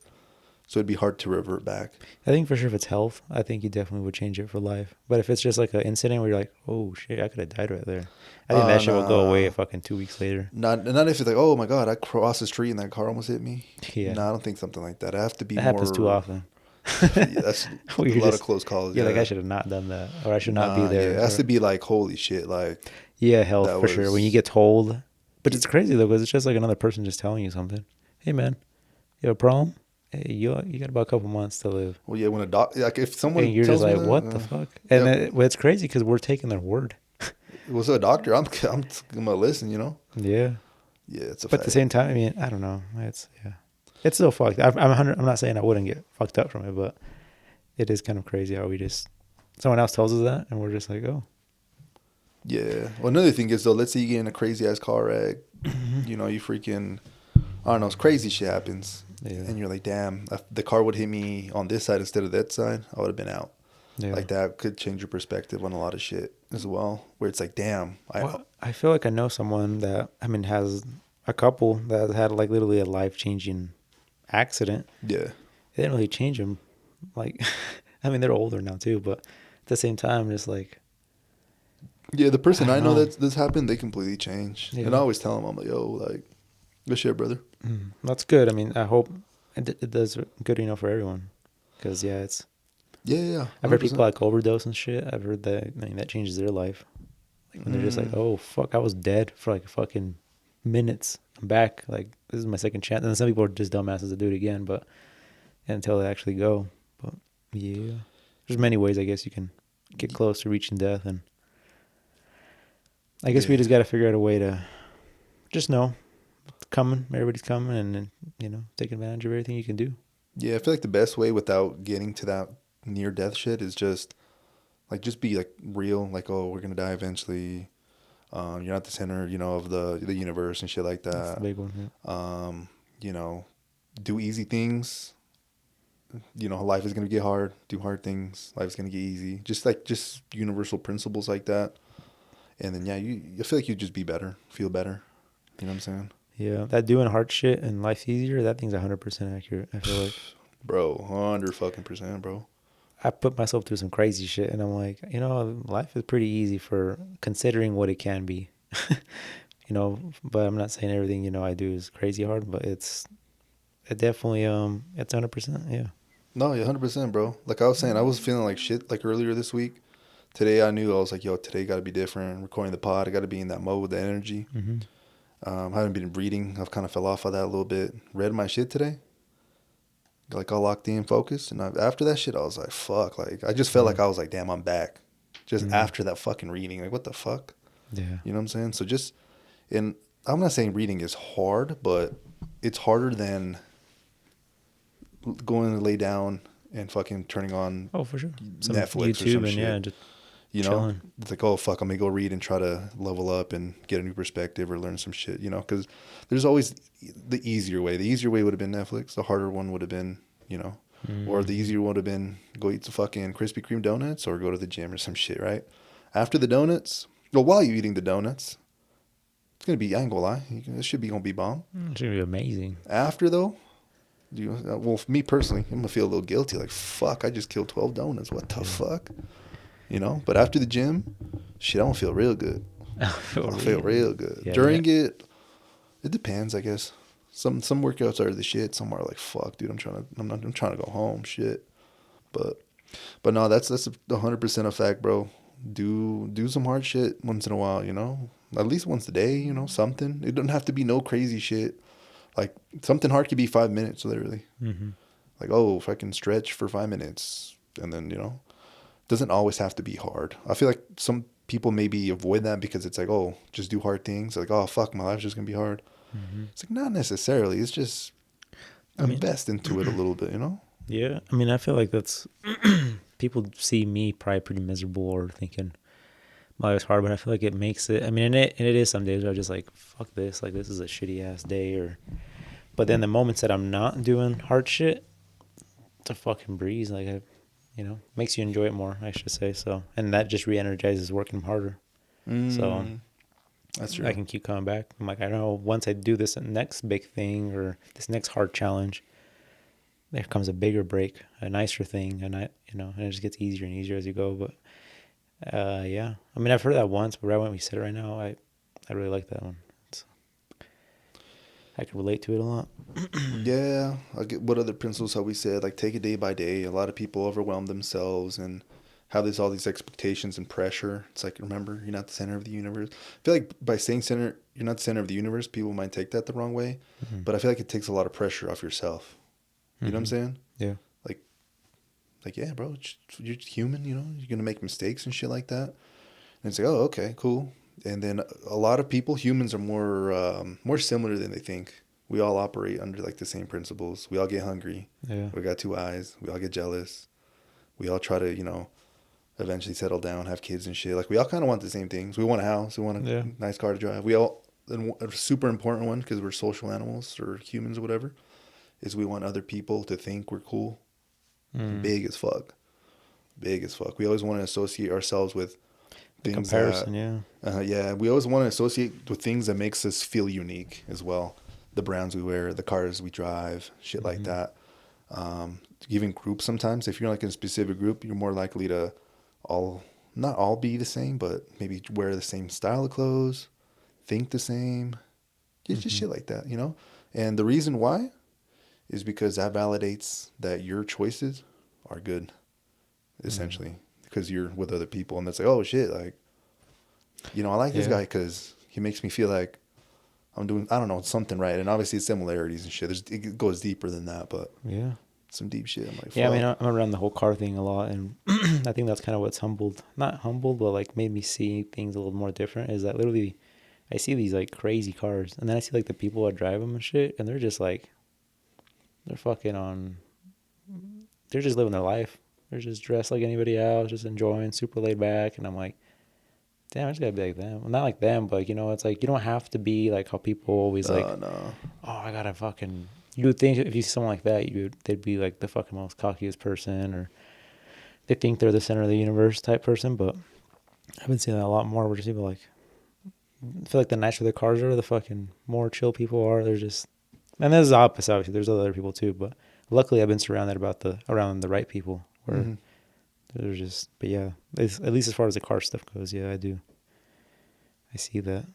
So it'd be hard to revert back. I think for sure if it's health, I think you definitely would change it for life. But if it's just like an incident where you're like, oh shit, I could have died right there, I think that shit will go away fucking 2 weeks later. Not if it's like, oh my God, I crossed the street and that car almost hit me. Yeah. No, I don't think something like that. I have to be that happens too often. Yeah, that's a lot of close calls. Yeah, like I should have not done that, or I should not be there. Yeah, it has to be like, holy shit, like. Yeah, health for sure. When you get told, but it's crazy though, because it's just like another person just telling you something. Hey man, you have a problem? Hey, you got about a couple months to live. Well, yeah, when a doctor, like if someone, and you're just like, what the fuck? And it's crazy because we're taking their word. Well, so a doctor, I'm gonna listen, you know. Yeah. Yeah, it's a. But at the same time, I mean, I don't know. It's still fucked. I'm not saying I wouldn't get fucked up from it, but it is kind of crazy how we just someone else tells us that and we're just like, oh. Yeah. Well, another thing is though, let's say you get in a crazy ass car wreck, you know, you freaking, I don't know, crazy shit happens, and you're like, damn, if the car would hit me on this side instead of that side, I would have been out. Yeah. Like that could change your perspective on a lot of shit as well. Where it's like, damn, I feel like I know someone that has a couple that had like literally a life changing accident. Yeah. It didn't really change them. Like, I mean, they're older now too, but at the same time, just like. Yeah, the person I know that this happened, they completely changed. Yeah. And I always tell them, I'm like, yo, like, good shit, brother. That's good. I mean, I hope it does good, for everyone. Because, it's. Yeah. I've heard people like overdose and shit. I've heard that, that changes their life. Like when they're just like, oh, fuck, I was dead for like fucking minutes. I'm back. Like, this is my second chance. And then some people are just dumbasses to do it again, but until they actually go. But, yeah. There's many ways, I guess, you can get close to reaching death. And I guess we just got to figure out a way to just know it's coming. Everybody's coming, and take advantage of everything you can do. Yeah, I feel like the best way without getting to that near death shit is just be like real. Like, oh, we're gonna die eventually. You're not the center, of the universe and shit like that. That's the big one. Yeah. Do easy things. Life is gonna get hard. Do hard things. Life is gonna get easy. Just universal principles like that. And then, I feel like you just be better, feel better. You know what I'm saying? Yeah, that doing hard shit and life's easier, that thing's 100% accurate, I feel like. Bro, 100%, bro. I put myself through some crazy shit, and I'm like, life is pretty easy for considering what it can be. But I'm not saying everything, I do is crazy hard, but it definitely, it's 100%, yeah. No, yeah, 100%, bro. Like I was saying, I was feeling like shit, like earlier this week. Today I knew I was like, yo, today got to be different. Recording the pod, I got to be in that mode, the energy. Mm-hmm. I haven't been reading. I've kind of fell off of that a little bit. Read my shit today. Like all locked in, focused. And after that shit, I was like, fuck. Like I just felt like I was like, damn, I'm back. Just after that fucking reading. Like, what the fuck? Yeah. You know what I'm saying? So and I'm not saying reading is hard, but it's harder than going to lay down and fucking turning on for sure. Netflix YouTube or some and shit. Just chilling. It's like, oh fuck, I'm gonna go read and try to level up and get a new perspective or learn some shit, because there's always the easier way. The easier way would have been Netflix. The harder one would have been, or the easier one would have been go eat some fucking Krispy Kreme donuts or go to the gym or some shit, right? After the donuts, while you're eating the donuts, it's gonna be, I ain't gonna lie, this should be gonna be bomb. It's gonna be amazing. After though, for me personally, I'm gonna feel a little guilty. Like, fuck, I just killed 12 donuts. What the fuck? But after the gym, shit, I don't feel real good. I feel real good. Yeah, during it depends, I guess. Some workouts are the shit. Some are like, fuck, dude, I'm trying to go home, shit. But no, that's 100% a fact, bro. Do some hard shit once in a while, at least once a day, something. It doesn't have to be no crazy shit. Like something hard could be 5 minutes, literally. Mm-hmm. Like, oh, if I can stretch for 5 minutes, and then doesn't always have to be hard. I feel like some people maybe avoid that because it's like, oh, just do hard things. Like, oh, fuck, my life's just going to be hard. Mm-hmm. It's like, not necessarily. It's just invest into it a little bit, you know? Yeah. I mean, I feel like that's, people see me probably pretty miserable or thinking my life's hard, but I feel like it makes it, I mean, and it is some days where I'm just like, fuck this. Like, this is a shitty ass day. But then the moments that I'm not doing hard shit, it's a fucking breeze. Like, makes you enjoy it more, I should say. So, and that just re-energizes working harder. So that's true. I can keep coming back. I'm like, I know once I do this next big thing or this next hard challenge, there comes a bigger break, a nicer thing, and and it just gets easier and easier as you go. But yeah, I mean, I've heard that once, but right when we said it right now, I really like that one. I can relate to it a lot. Yeah. What other principles have we said? Like, take it day by day. A lot of people overwhelm themselves and have all these expectations and pressure. It's like, remember, you're not the center of the universe. I feel like by saying you're not the center of the universe, people might take that the wrong way. Mm-hmm. But I feel like it takes a lot of pressure off yourself. You know what I'm saying? Yeah. Like, yeah, bro, you're human, you know? You're going to make mistakes and shit like that. And it's like, oh, okay, cool. And then a lot of people, humans are more similar than they think. We all operate under like the same principles. We all get hungry. Yeah. We got two eyes. We all get jealous. We all try to, eventually settle down, have kids and shit. Like, we all kind of want the same things. We want a house. We want a nice car to drive. We all, a super important one, because we're social animals or humans or whatever, is we want other people to think we're cool. Big as fuck. We always want to associate ourselves with things comparison, yeah, we always want to associate with things that makes us feel unique as well. The brands we wear, the cars we drive, shit like that. Even groups, sometimes if you're like in a specific group, you're more likely to not all be the same, but maybe wear the same style of clothes, think the same. It's just shit like that, And the reason why is because that validates that your choices are good, essentially, because you're with other people, and it's like, oh shit, like, I like this guy because he makes me feel like I'm doing, I don't know, something right. And obviously it's similarities and shit. It goes deeper than that, but some deep shit. I'm like, yeah, I mean, I'm around the whole car thing a lot, and I think that's kind of what's not humbled, but like made me see things a little more different. Is that literally, I see these like crazy cars, and then I see like the people that drive them and shit, and they're just like, they're just living their life. They're just dressed like anybody else, just enjoying, super laid back, and I'm like, damn, I just gotta be like them. Well, not like them, but it's like you don't have to be like how people always like. No. Oh, I gotta fucking. You would think if you see someone like that, they'd be like the fucking most cockiest person, or they think they're the center of the universe type person. But I've been seeing that a lot more. Where just people like, I feel like the nicer the cars are, the fucking more chill people are. They're just, and there's the opposite. Obviously, there's other people too, but luckily I've been surrounded around the right people where they're just. But yeah, at least as far as the car stuff goes, yeah, I do. I see that.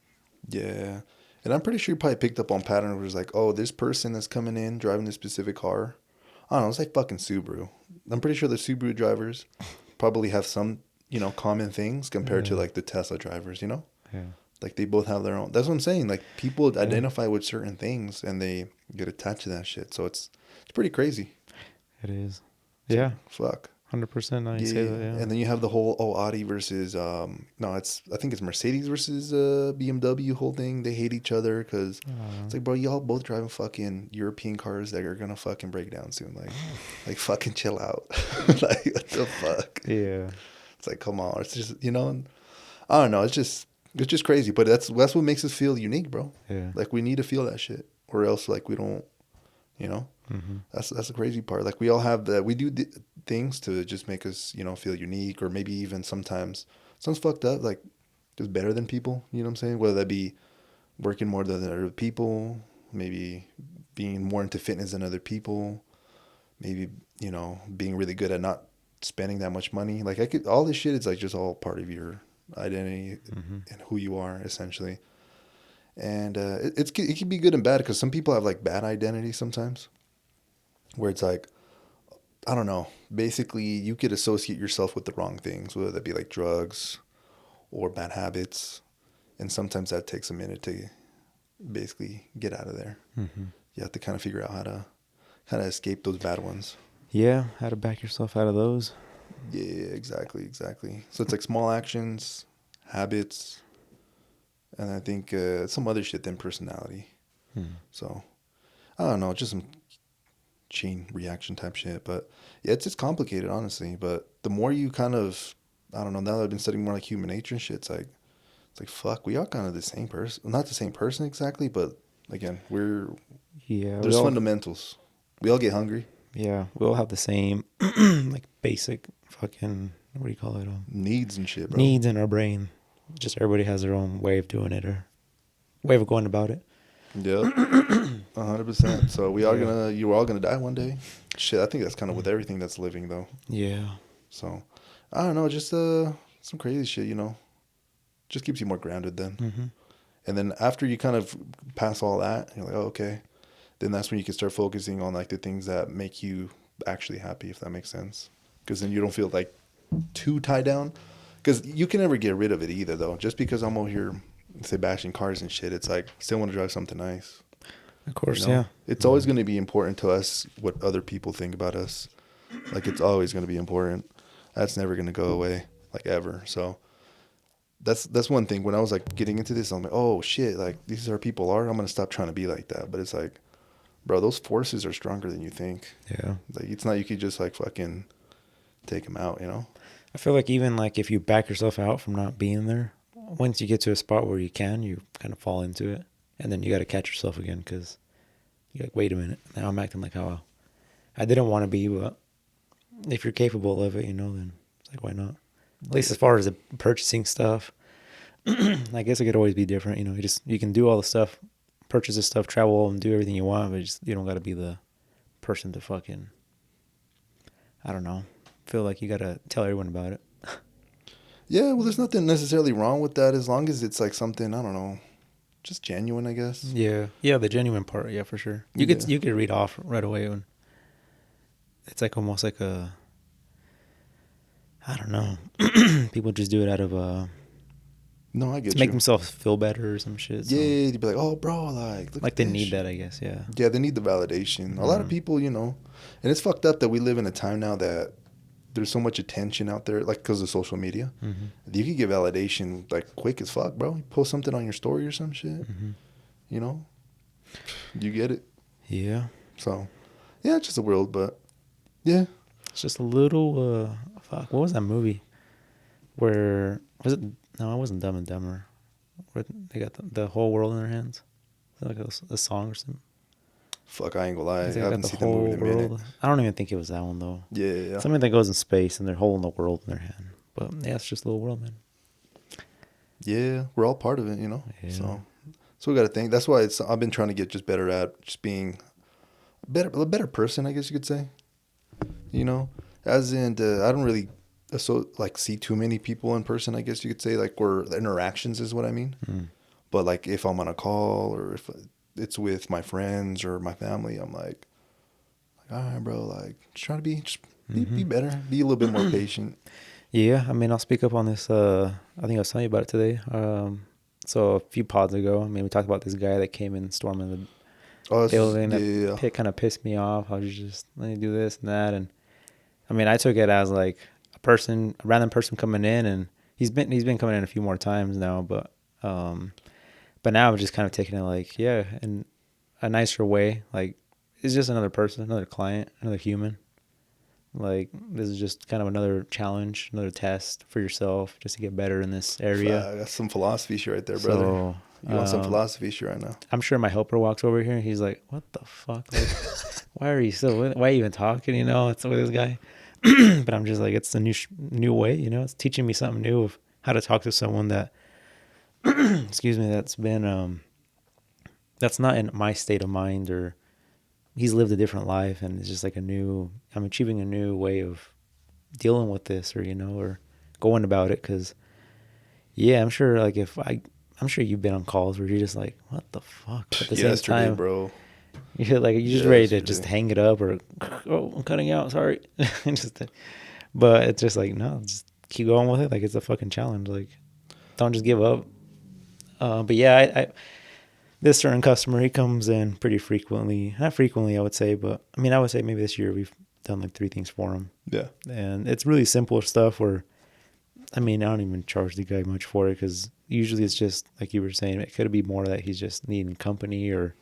Yeah. And I'm pretty sure you probably picked up on pattern where it's like, oh, this person that's coming in driving this specific car. I don't know. It's like fucking Subaru. I'm pretty sure the Subaru drivers probably have some, common things compared to like the Tesla drivers, Yeah. Like they both have their own. That's what I'm saying. Like people identify with certain things and they get attached to that shit. So it's pretty crazy. It is. So, yeah. Fuck. 100%. I say that. Yeah. And then you have the whole Audi versus I think it's Mercedes versus BMW whole thing. They hate each other because it's like, bro, y'all both driving fucking European cars that are gonna fucking break down soon. Like fucking chill out. Like what the fuck? Yeah. It's like, come on. It's just I don't know. It's just crazy. But that's what makes us feel unique, bro. Yeah. Like we need to feel that shit, or else like we don't. That's the crazy part. Like we all have that. We do things to just make us, feel unique, or maybe even sometimes sounds fucked up, like just better than people. You know what I'm saying? Whether that be working more than other people, maybe being more into fitness than other people, maybe being really good at not spending that much money. Like all this shit is like just all part of your identity and who you are essentially. And it can be good and bad because some people have like bad identity sometimes, where it's like, I don't know, basically you could associate yourself with the wrong things, whether that be like drugs or bad habits, and sometimes that takes a minute to basically get out of there. You have to kind of figure out how to kind of escape those bad ones. Yeah, how to back yourself out of those. Yeah, exactly. So it's like small actions, habits, and I think some other shit than personality. So I don't know, just some chain reaction type shit. But yeah, it's complicated, honestly. But the more you kind of, I don't know, now that I've been studying more like human nature and shit, it's like fuck, we are kind of the same person. Not the same person exactly, but again, there's fundamentals. We all get hungry. Yeah, we all have the same like basic fucking, what do you call it? Needs and shit, bro. Needs in our brain. Just everybody has their own way of doing it or way of going about it. Yep, 100%. So you're all gonna die one day. Shit, I think that's kind of with everything that's living though. Yeah. So, I don't know, just some crazy shit, you know. Just keeps you more grounded then. Mm-hmm. And then after you kind of pass all that, you're like, oh, okay. Then that's when you can start focusing on like the things that make you actually happy, if that makes sense. Because then you don't feel like too tied down. Because you can never get rid of it either, though. Just because I'm over here, say, bashing cars and shit, it's like, still want to drive something nice. Of course, you know? yeah. It's always going to be important to us what other people think about us. Like, it's always going to be important. That's never going to go away, like, ever. So that's one thing. When I was, like, getting into this, I'm like, oh, shit, like, these are people are. I'm going to stop trying to be like that. But it's like, bro, those forces are stronger than you think. Yeah. Like, it's not you could just, like, fucking take them out, you know? I feel like even, like, if you back yourself out from not being there, once you get to a spot where you can, you kind of fall into it. And then you got to catch yourself again because you're like, wait a minute. Now I'm acting like how I didn't want to be, but if you're capable of it, you know, then it's like, why not? At least as far as the purchasing stuff, I guess it could always be different. You know, you can do all the stuff, purchase the stuff, travel and do everything you want, but you don't got to be the person to fucking, I don't know, feel like you got to tell everyone about it. Yeah, well, there's nothing necessarily wrong with that as long as it's like something, I don't know, just genuine, I guess. Yeah, the genuine part, yeah, for sure. You could read off right away when it's like almost like a, I don't know, people just do it out of no, I get to make themselves feel better or some shit. So. Yeah, you'd be like, oh, bro, like, look like at they this need shit. that, I guess. Yeah. Yeah, they need the validation. A lot of people, you know, and it's fucked up that we live in a time now that there's so much attention out there, like because of social media. Mm-hmm. You could get validation like quick as fuck, bro. You post something on your story or some shit, you know, you get it. Yeah. So, yeah, it's just a world, but yeah, it's just a little. Fuck, what was that movie? Where was it? No, it wasn't Dumb and Dumber. Where they got the whole world in their hands. Is that like a song or something? Fuck, I ain't gonna lie. I haven't seen the movie in a minute. I don't even think it was that one, though. Yeah. Something that goes in space and they're holding the world in their hand. But, yeah, it's just a little world, man. Yeah, we're all part of it, you know? Yeah. So we got to think. That's why I've been trying to get just better at just being a better person, I guess you could say. You know? As in, I don't really see too many people in person, I guess you could say. Like, the interactions is what I mean. But, like, if I'm on a call or if it's with my friends or my family, I'm like, all right, bro, like, just try to be better, be a little bit more patient. Yeah, I mean, I'll speak up on this. I think I was telling you about it today. So a few pods ago, I mean, we talked about this guy that came in storming the building. That kind of pissed me off. I was just, let me do this and that. And I mean, I took it as like a random person coming in, and he's been coming in a few more times now, but now I'm just kind of taking it like, yeah, in a nicer way. Like, it's just another person, another client, another human. Like, this is just kind of another challenge, another test for yourself just to get better in this area. That's some philosophy shit right there, brother. So, you want some philosophy shit right now? I'm sure my helper walks over here and he's like, what the fuck? Like, why are you even talking? You know, it's with this guy. But I'm just like, it's a new way, you know, it's teaching me something new of how to talk to someone that, excuse me, that's been, that's not in my state of mind, or he's lived a different life, and it's just like I'm achieving a new way of dealing with this, or, you know, or going about it. Cause yeah, I'm sure like I'm sure you've been on calls where you're just like, what the fuck? At the same time, bro. You're like, you're just ready to just hang it up, or, oh, I'm cutting out. Sorry. But it's just like, no, just keep going with it. Like, it's a fucking challenge. Like, don't just give up. But yeah, I this certain customer, he comes in pretty frequently. Not frequently, I would say, but I mean, I would say maybe this year done like 3 things for him. Yeah. And it's really simple stuff where, I mean, I don't even charge the guy much for it because usually it's just, like you were saying, it could be more that he's just needing company or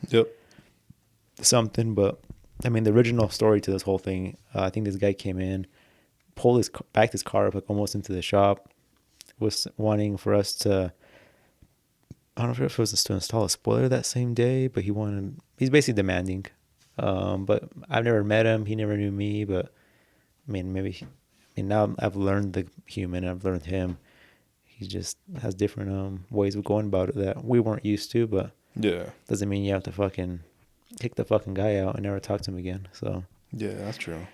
something. But, I mean, the original story to this whole thing, I think this guy came in, backed his car up like almost into the shop, was wanting for us to, I don't know if it was to install a spoiler that same day, but he's basically demanding. But I've never met him. He never knew me, but I mean, now I've learned the human, I've learned him. He just has different ways of going about it that we weren't used to, but doesn't mean you have to fucking kick the fucking guy out and never talk to him again. So yeah, that's true.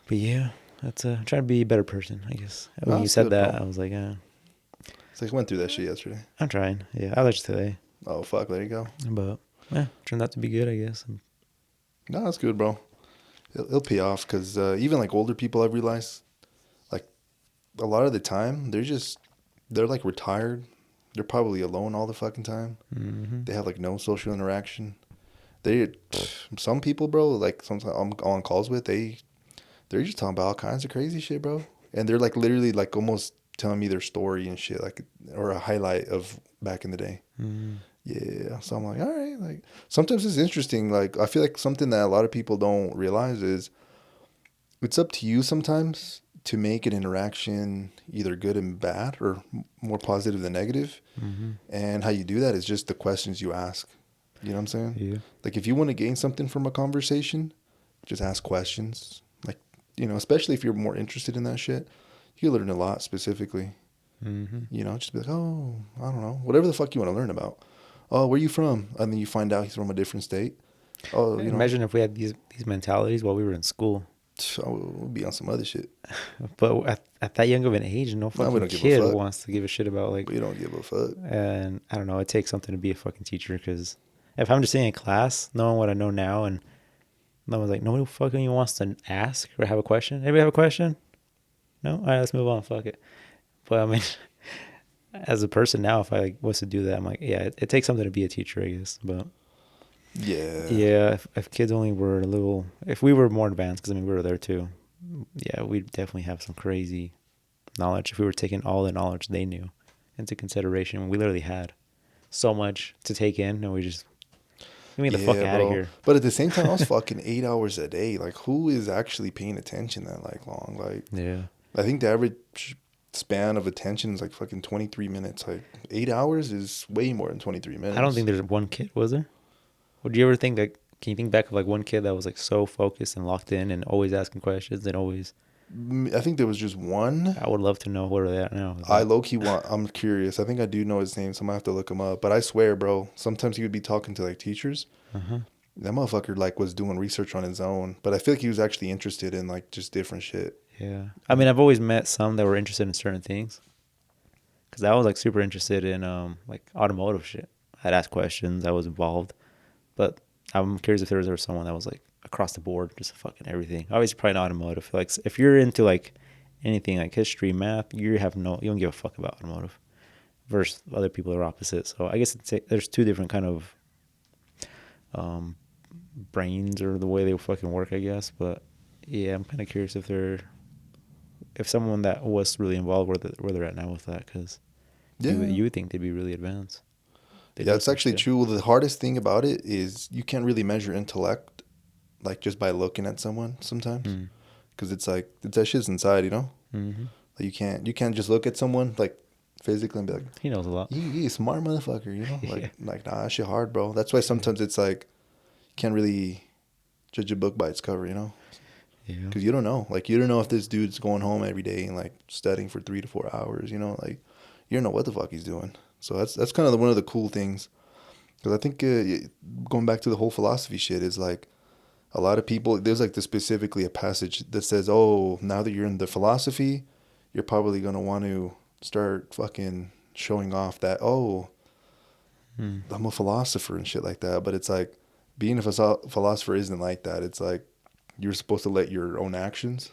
But yeah, that's trying to be a better person, I guess. When you said good, that, bro. I was like, It's like I went through that shit yesterday. I'm trying. Yeah, I let you today. Oh fuck, there you go. But yeah, turned out to be good, I guess. No, that's good, bro. It'll pay off because even like older people, I've realized, like a lot of the time, they're like retired. They're probably alone all the fucking time. Mm-hmm. They have like no social interaction. Some people, bro, like sometimes I'm on calls with, they're just talking about all kinds of crazy shit, bro. And they're like literally like almost telling me their story and shit, like, or a highlight of back in the day. Mm-hmm. Yeah. So I'm like, all right. Like sometimes it's interesting. Like I feel like something that a lot of people don't realize is it's up to you sometimes to make an interaction either good and bad or more positive than negative. Mm-hmm. And how you do that is just the questions you ask. You know what I'm saying? Yeah. Like if you want to gain something from a conversation, just ask questions. Like, you know, especially if you're more interested in that shit, you learn a lot specifically. Mm-hmm. You know, just be like, oh, I don't know, whatever the fuck you want to learn about. Oh, where you from? And then you find out he's from a different state. Oh, you know. Imagine if we had these mentalities while we were in school. We'll be on some other shit. But at that young of an age, no fucking kid wants to give a shit about like. We don't give a fuck. And I don't know. It takes something to be a fucking teacher because if I'm just sitting in class, knowing what I know now, and no one's like, nobody fucking even wants to ask or have a question. Anybody have a question? No? All right, let's move on. Fuck it. But I mean, as a person now, if I was to do that, I'm like, yeah, it takes something to be a teacher, I guess. But yeah, if kids only were if we were more advanced, because I mean we were there too. Yeah, we'd definitely have some crazy knowledge if we were taking all the knowledge they knew into consideration. We literally had so much to take in, and we just get me the fuck out of here. But at the same time, I was fucking 8 hours a day. Like, who is actually paying attention that like long? Like, yeah, I think the average span of attention is like fucking 23 minutes. Like 8 hours is way more than 23 minutes. I don't think there's one kid, was there? Would you ever think that, can you think back of like one kid that was like so focused and locked in and always asking questions and always? I think there was just one. I would love to know where they're at now. I low-key I'm curious. I think I do know his name, so I'm gonna have to look him up. But I swear, bro, sometimes he would be talking to like teachers. Uh-huh. That motherfucker like was doing research on his own. But I feel like he was actually interested in like just different shit. Yeah. I mean, I've always met some that were interested in certain things. Because I was like super interested in like automotive shit. I'd ask questions. I was involved. But I'm curious if there was someone that was like across the board, just fucking everything. Obviously, probably not automotive. Like if you're into like anything like history, math, you don't give a fuck about automotive. Versus other people that are opposite. So I guess there's two different kind of brains or the way they fucking work, I guess. But yeah, I'm kind of curious if someone that was really involved where they're at now with that, because you would think they'd be really advanced. Yeah, it's actually true. The hardest thing about it is you can't really measure intellect, like just by looking at someone sometimes, because it's like that shit's inside, you know. Mm-hmm. Like you can't just look at someone like physically and be like, he knows a lot. He's a smart motherfucker, you know. Like nah, that shit hard, bro. That's why sometimes it's like you can't really judge a book by its cover, you know. Yeah. Because you don't know. Like you don't know if this dude's going home every day and like studying for 3 to 4 hours, you know. Like you don't know what the fuck he's doing. So that's kind of one of the cool things, because I think going back to the whole philosophy shit is like a lot of people, there's like specifically a passage that says, oh, now that you're in the philosophy, you're probably going to want to start fucking showing off that, oh, I'm a philosopher and shit like that. But it's like being a philosopher isn't like that. It's like you're supposed to let your own actions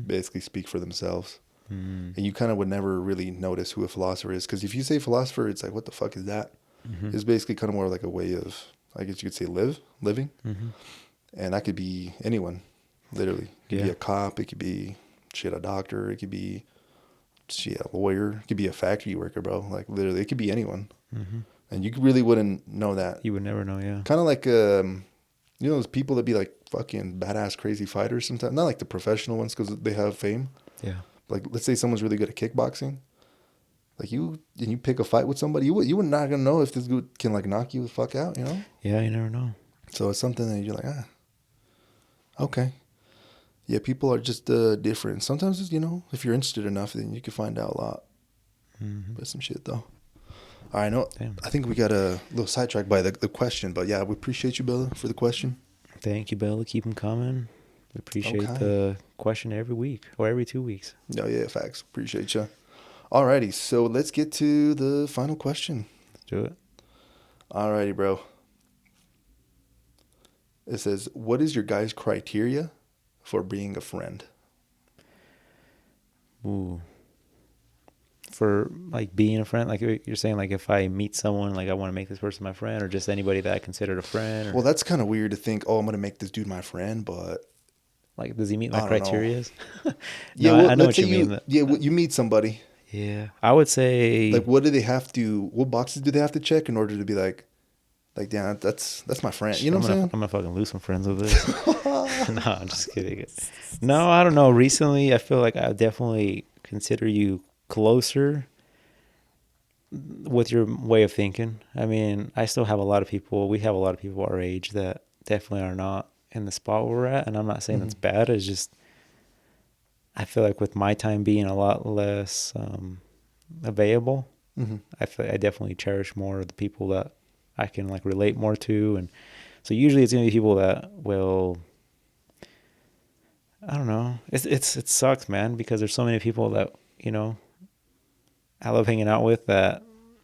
basically speak for themselves. And you kind of would never really notice who a philosopher is, because if you say philosopher, it's like, what the fuck is that? It's basically kind of more like a way of, I guess you could say living. And that could be anyone. Literally. It could be a cop. It could be a doctor. It could be a lawyer. It could be a factory worker, bro. Like literally, it could be anyone. Mm-hmm. And you really wouldn't know that. You would never know, yeah. Kind of like, those people that be like fucking badass crazy fighters sometimes. Not like the professional ones because they have fame. Yeah. Like, let's say someone's really good at kickboxing. Like you pick a fight with somebody, you would not gonna know if this dude can like knock you the fuck out, you know? Yeah, you never know. So it's something that you're like, okay. Yeah, people are just different. Sometimes, if you're interested enough, then you can find out a lot. Mm-hmm. But some shit though. All right, I think we got a little sidetracked by the question, but yeah, we appreciate you, Bella, for the question. Thank you, Bella. Keep them coming. We appreciate the question every week or every 2 weeks. Oh, yeah, facts. Appreciate you. Alrighty, so let's get to the final question. Let's do it. Alrighty, bro. It says, what is your guys' criteria for being a friend? Ooh. For like being a friend, like you're saying, like if I meet someone, like I want to make this person my friend, or just anybody that I considered a friend. Well, that's kind of weird to think, I'm gonna make this dude my friend, but like, does he meet my criteria? Yeah, well, I know what you mean. Yeah, you meet somebody. Yeah, I would say. Like, what boxes do they have to check in order to be like, yeah, that's my friend. You know what I'm saying? I'm gonna fucking lose some friends with this. No, I'm just kidding. No, I don't know. Recently, I feel like I definitely consider you closer with your way of thinking. I mean, we have a lot of people our age that definitely are not in the spot where we're at, and I'm not saying it's bad. It's just I feel like with my time being a lot less available, I definitely cherish more of the people that I can like relate more to, and so usually it's gonna be people that will. I don't know. It sucks, man, because there's so many people that I love hanging out with that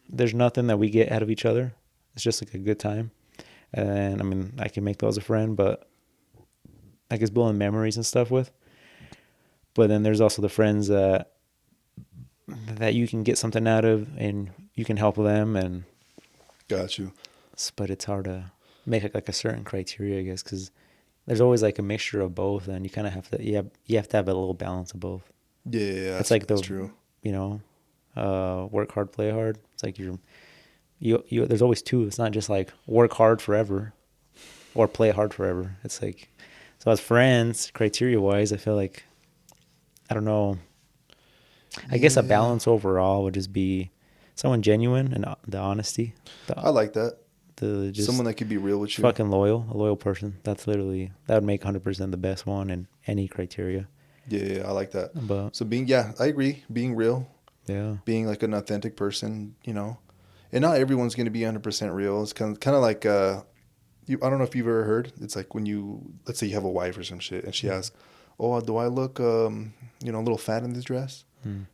there's nothing that we get out of each other. It's just like a good time. And I mean, I can make those a friend, but I guess building memories and stuff with. But then there's also the friends that you can get something out of and you can help them. And got you. But it's hard to make like a certain criteria, I guess, because there's always like a mixture of both, and you kind of have to you have to have a little balance of both. Yeah, it's like that's true. Work hard, play hard. It's like you there's always two. It's not just like work hard forever or play hard forever. It's like, so as friends, criteria wise, I feel like, I don't know. I guess a balance overall would just be someone genuine and the honesty. I like that. Someone that could be real with you. Fucking loyal, a loyal person. That would make 100% the best one in any criteria. Yeah, I like that. So I agree. Being real. Yeah. Being like an authentic person, and not everyone's going to be 100% real. It's kind of like, I don't know if you've ever heard. It's like when let's say you have a wife or some shit, and she asks, "Oh, do I look, a little fat in this dress?"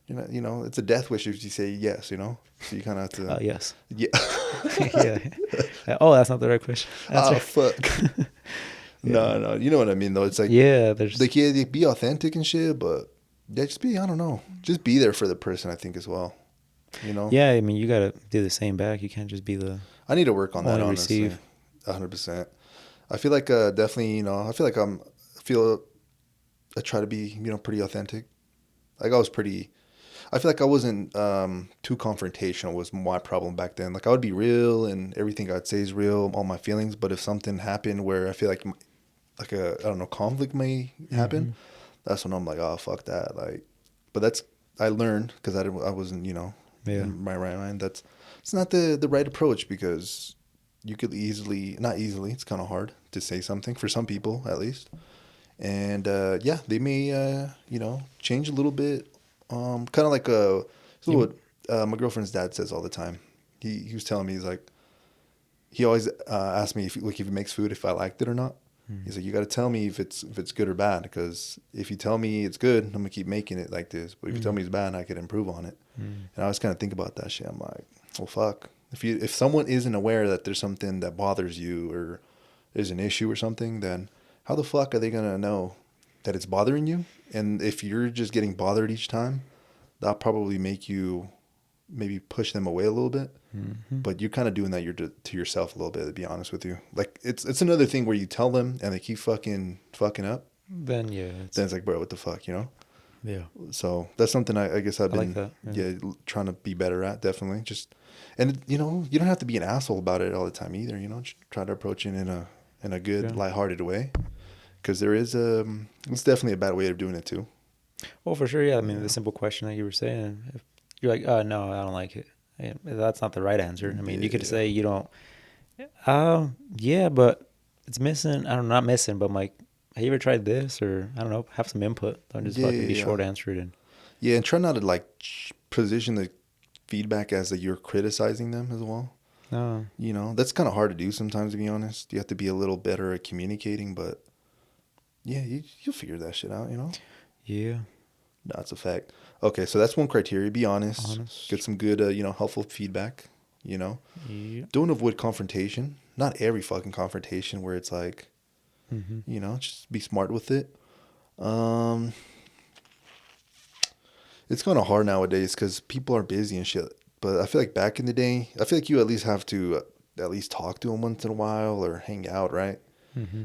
It's a death wish if you say yes, So you kind of have to. Yes. Yeah. Yeah. Oh, that's not the right question. That's right. Fuck. No. You know what I mean, though. It's like, there's like, be authentic and shit, but just be, I don't know, just be there for the person, I think, as well. Yeah, I mean, you got to do the same back. You can't just be I need to work on that, honestly. Receive. 100%. I feel like, definitely, I feel like I try to be, pretty authentic. Like I feel like I wasn't too confrontational was my problem back then. Like I would be real and everything I'd say is real, all my feelings. But if something happened where I feel like conflict may happen, that's when I'm like, oh, fuck that. Like, but I learned because I wasn't, in my right mind. It's not the right approach because you could not easily, it's kind of hard to say something for some people at least. And they may, change a little bit. Kind of like what my girlfriend's dad says all the time. He was telling me, he's like, he always asks me if he makes food, if I liked it or not. He's like, you got to tell me if it's good or bad, because if you tell me it's good, I'm gonna keep making it like this. But if you tell me it's bad, I could improve on it. And I always kind of think about that shit. I'm like, well, fuck. If someone isn't aware that there's something that bothers you or there's an issue or something, then how the fuck are they gonna know that it's bothering you? And if you're just getting bothered each time, that'll probably make you maybe push them away a little bit. But you're kind of doing that to yourself a little bit, to be honest with you. Like it's another thing where you tell them and they keep fucking up. then yeah, then it's like, bro, what the fuck, you know? Yeah. So that's something I guess I've been like that. Yeah. trying to be better at, definitely. Just and you know, you don't have to be an asshole about it all the time either. You know, just try to approach it in a good, lighthearted way. Because there is it's definitely a bad way of doing it too. Well, for sure, yeah. I mean, the simple question that you were saying, if you're like, no, I don't like it. That's not the right answer. I mean, you could say you don't. Yeah, but it's missing. I don't know, not missing, but I'm like, have you ever tried this? Or I don't know, have some input. Don't just fucking be short answered. And try not to like position the feedback as that you're criticizing them as well. No. You know, that's kind of hard to do sometimes, to be honest. You have to be a little better at communicating, but yeah, you'll figure that shit out, you know? Yeah. That's a fact. Okay, so that's one criteria. Be honest. Get some good, helpful feedback, you know? Yeah. Don't avoid confrontation. Not every fucking confrontation where it's like, you know, just be smart with it. It's kind of hard nowadays because people are busy and shit. But I feel like back in the day, I feel like you at least have to at least talk to them once in a while or hang out, right?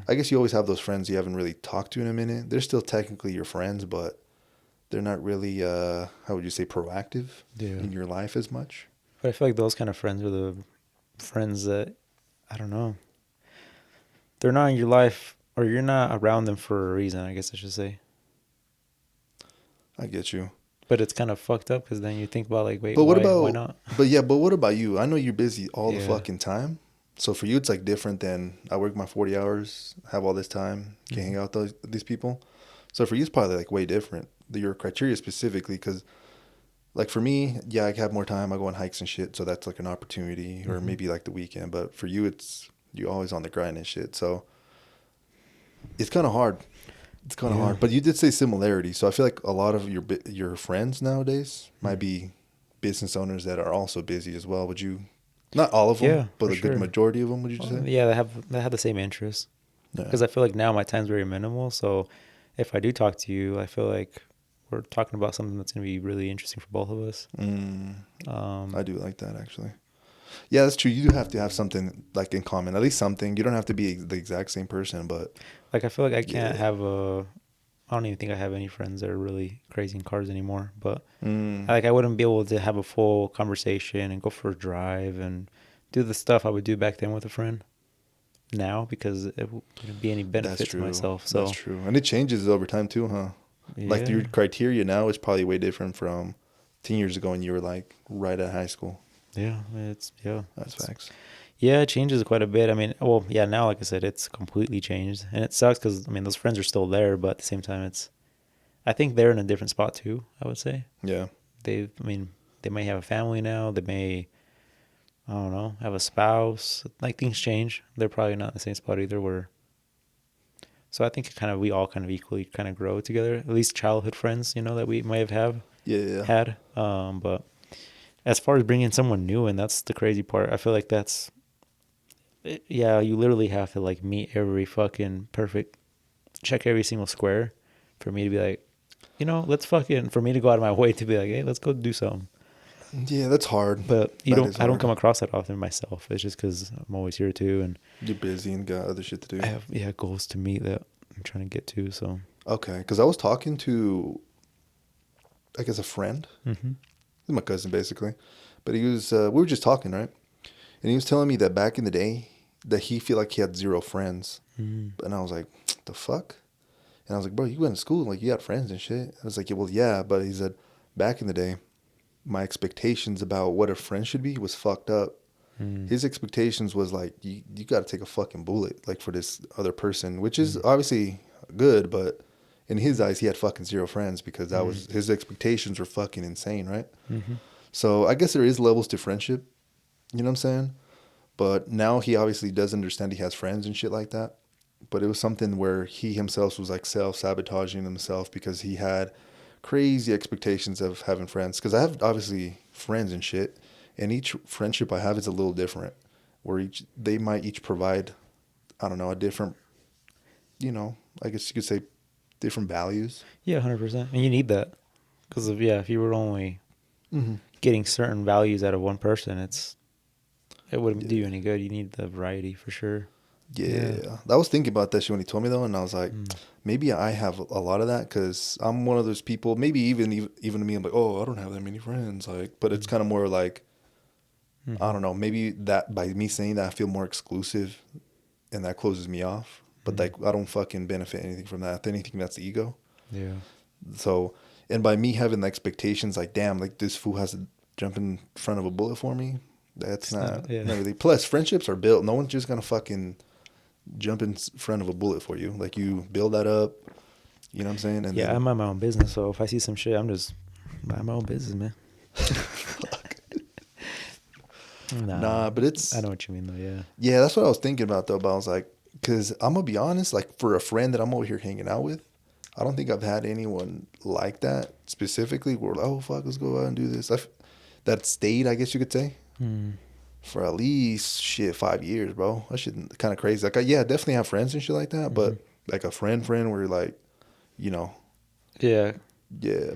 I guess you always have those friends you haven't really talked to in a minute. They're still technically your friends, but they're not really, how would you say, proactive in your life as much. But I feel like those kind of friends are the friends that, I don't know, they're not in your life, or you're not around them for a reason, I guess I should say. I get you. But it's kind of fucked up because then you think about like, wait, but what why about, not? but what about you? I know you're busy all the fucking time. So for you, it's like different than I work my 40 hours, have all this time, can hang out with these people. So for you, it's probably like way different. Your criteria specifically, because like for me, yeah, I have more time. I go on hikes and shit. So that's like an opportunity or maybe like the weekend. But for you, you're always on the grind and shit. So it's kind of hard. It's kind of hard. But you did say similarity. So I feel like a lot of your friends nowadays might be business owners that are also busy as well. Would you? Not all of them, but a good majority of them, would you say? Yeah, they have the same interests. Because I feel like now my time's very minimal. So if I do talk to you, I feel like we're talking about something that's going to be really interesting for both of us. I do like that, actually. Yeah, that's true. You do have to have something like in common, at least something. You don't have to be the exact same person, but like I feel like I can't have I don't even think I have any friends that are really crazy in cars anymore. But I wouldn't be able to have a full conversation and go for a drive and do the stuff I would do back then with a friend now because it wouldn't be any benefit to myself. So that's true, and it changes over time too, huh? Yeah. Like your criteria now is probably way different from 10 years ago when you were like right at high school. Yeah, that's facts. Yeah, it changes quite a bit. I mean, well, yeah, now, like I said, it's completely changed. And it sucks because, I mean, those friends are still there, but at the same time, I think they're in a different spot too, I would say. Yeah. They may have a family now. They may, I don't know, have a spouse. Like, things change. They're probably not in the same spot either. So I think we all kind of equally kind of grow together. At least childhood friends, that we might have had. But as far as bringing someone new in, that's the crazy part. I feel like you literally have to like meet every fucking check every single square for me to be like, for me to go out of my way to be like, hey, let's go do something. Yeah, that's hard. But I don't come across that often myself. It's just because I'm always here too, and you're busy and got other shit to do. I have goals to meet that I'm trying to get to. So okay, because I was talking to, I guess, a friend, my cousin basically, but he was we were just talking, right? And he was telling me that back in the day that he feel like he had zero friends, and I was like, the fuck? And I was like, bro, you went to school, like you got friends and shit. I was like, yeah, well, yeah, but he said back in the day, my expectations about what a friend should be was fucked up. His expectations was like, you got to take a fucking bullet, like for this other person, which is obviously good, but in his eyes, he had fucking zero friends because that was his expectations were fucking insane, right? So I guess there is levels to friendship, you know what I'm saying? But now he obviously does understand he has friends and shit like that. But it was something where he himself was like self-sabotaging himself because he had crazy expectations of having friends. Because I have obviously friends and shit, and each friendship I have is a little different. Where they might each provide, I don't know, a different, I guess you could say, different values. Yeah, 100%. And you need that because if you were only getting certain values out of one person, it wouldn't do you any good. You need the variety for sure. Yeah. I was thinking about that shit when he told me though, and I was like, maybe I have a lot of that because I'm one of those people. Maybe even to me, I'm like, oh, I don't have that many friends. Like, but it's kind of more like, I don't know. Maybe that by me saying that, I feel more exclusive, and that closes me off. But like, I don't fucking benefit anything from that. If anything, that's the ego. Yeah. So, and by me having the expectations, like, damn, like this fool has to jump in front of a bullet for me. That's not really. Plus, friendships are built. No one's just gonna fucking jump in front of a bullet for you. Like you build that up. You know what I'm saying? And yeah, then, I mind my own business. So if I see some shit, I'm just mind my own business, man. Nah, but it's. I know what you mean, though. Yeah. Yeah, that's what I was thinking about though. But I was like, because I'm gonna be honest, like for a friend that I'm over here hanging out with, I don't think I've had anyone like that specifically. Where like, oh fuck, let's go out and do this. That stayed, I guess you could say, for at least 5 years, bro. That shit kind of crazy. Like, yeah, I definitely have friends and shit like that, but like a friend where you're like, you know, yeah,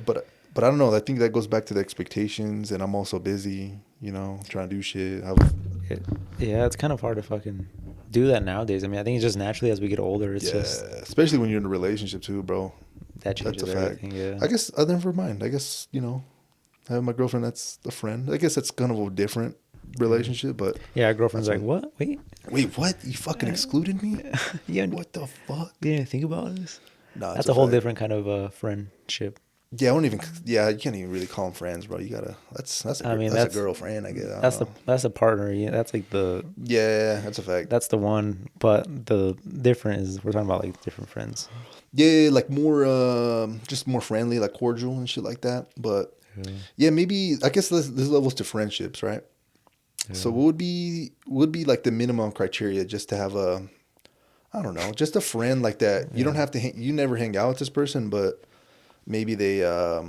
but I don't know. I think that goes back to the expectations, and I'm also busy, you know, trying to do shit. Yeah, it's kind of hard to fucking do that nowadays. I mean, I think it's just naturally as we get older, it's just especially when you're in a relationship too, bro. That changes everything. Yeah, I guess other than mine, I guess, you know, having my girlfriend that's a friend. I guess that's kind of a different relationship, but yeah, our girlfriend's like, what? Wait, what? You fucking excluded me? Yeah, what the fuck? You didn't think about this? Nah, that's a whole different kind of friendship. Yeah, I don't even. Yeah, you can't even really call them friends, bro. You gotta. That's a girlfriend, I guess. That's a partner. Yeah, that's like the. Yeah, that's a fact. That's the one, but the different is we're talking about like different friends. Yeah, like more, just more friendly, like cordial and shit like that. But yeah, maybe I guess there's levels to friendships, right? Yeah. So what would be like the minimum criteria just to have I don't know, just a friend like that. You don't have to. You never hang out with this person, but maybe they, I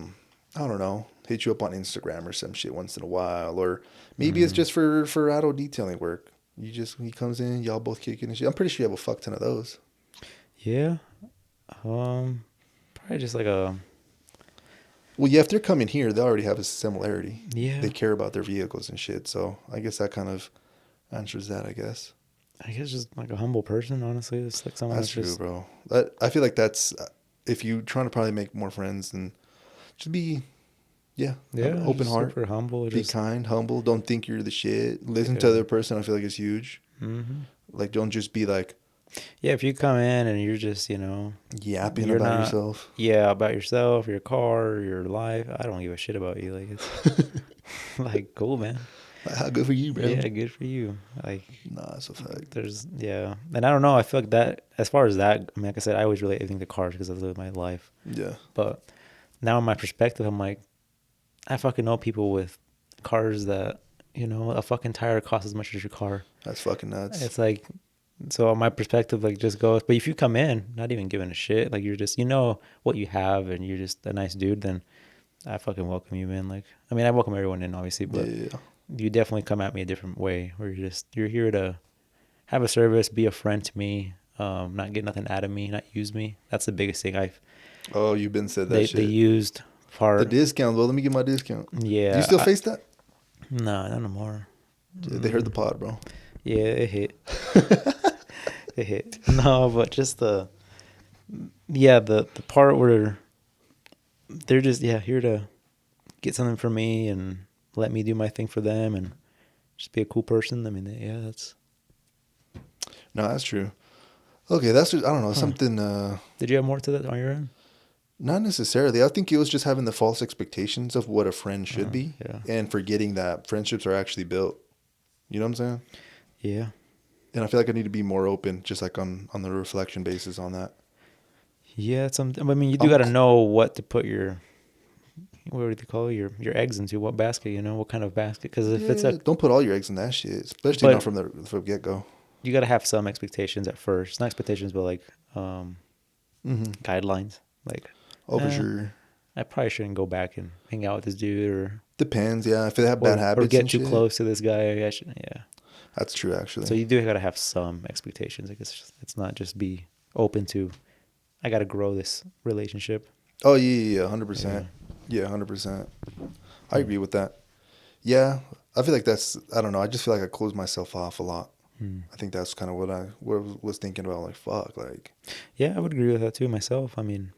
don't know, hit you up on Instagram or some shit once in a while, or maybe it's just for auto detailing work. He comes in, y'all both kicking and shit. I'm pretty sure you have a fuck ton of those. Yeah, probably just like a. Well, yeah, if they're coming here, they already have a similarity. Yeah, they care about their vehicles and shit. So I guess that kind of answers that. I guess just like a humble person. Honestly, it's like someone that's true, bro. I feel like that's. If you're trying to probably make more friends, then just be, open heart, super humble, be kind, humble. Don't think you're the shit. Listen to the other person. I feel like it's huge. Mm-hmm. Like, don't just be like, yeah. If you come in and you're just, yapping about yourself. Yeah, about yourself, your car, your life. I don't give a shit about you. Like, it's like cool, man. How good for you, bro. Yeah, good for you. Like, nah, that's a fact. And I don't know. I feel like that, as far as that, I mean, like I said, I always relate everything to cars because I live my life. Yeah. But now in my perspective, I'm like, I fucking know people with cars that, a fucking tire costs as much as your car. That's fucking nuts. It's like, so my perspective, like, just goes, but if you come in, not even giving a shit, like, you're just, what you have and you're just a nice dude, then I fucking welcome you, man. Like, I mean, I welcome everyone in, obviously, but you definitely come at me a different way where you're here to have a service, be a friend to me, not get nothing out of me, not use me. That's the biggest thing you've been said that shit. They used part. The discount, well, let me get my discount. Yeah. Do you still face that? No, not no more. They heard the pod, bro. Yeah, it hit. It hit. No, but just the part where they're just, here to get something from me and let me do my thing for them and just be a cool person. I mean, that's. No, that's true. Okay, that's just, I don't know, something. Did you have more to that on your end? Not necessarily. I think it was just having the false expectations of what a friend should be and forgetting that friendships are actually built. You know what I'm saying? Yeah. And I feel like I need to be more open, just like on the reflection basis on that. Yeah, I mean, you do got to know what to put what do they call your eggs into? What basket? What kind of basket? Because if it's don't put all your eggs in that shit, especially not from the get go. You got to have some expectations at first, not expectations, but like guidelines. Like, for sure. I probably shouldn't go back and hang out with this dude, or depends. Yeah, if they have bad habits, or get too close to this guy, I should. Yeah, that's true. Actually, so you do got to have some expectations. I guess it's not just be open to. I got to grow this relationship. Oh yeah, 100%. Yeah, 100%. I agree with that. Yeah, I feel like that's. I don't know. I just feel like I close myself off a lot. I think that's kind of what I was thinking about. Like, fuck, like. Yeah, I would agree with that too myself. I mean,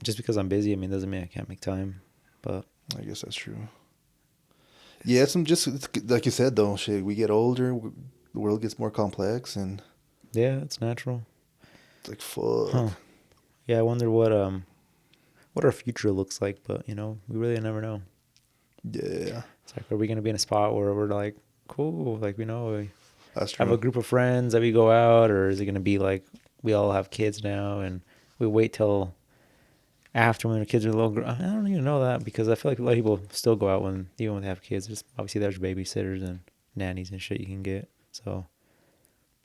just because I'm busy, I mean, doesn't mean I can't make time. But I guess that's true. Yeah, it's like you said though. Shit, we get older, the world gets more complex, and yeah, it's natural. it's like fuck. Huh. Yeah, I wonder what our future looks like. But we really never know. Yeah. It's like, are we gonna be in a spot where we're like, cool, like we That's true. have a group of friends that we go out, or is it gonna be like we all have kids now and we wait till after when the kids are little? I don't even know that, because I feel like a lot of people still go out even when they have kids. Just obviously there's babysitters and nannies and shit you can get. So,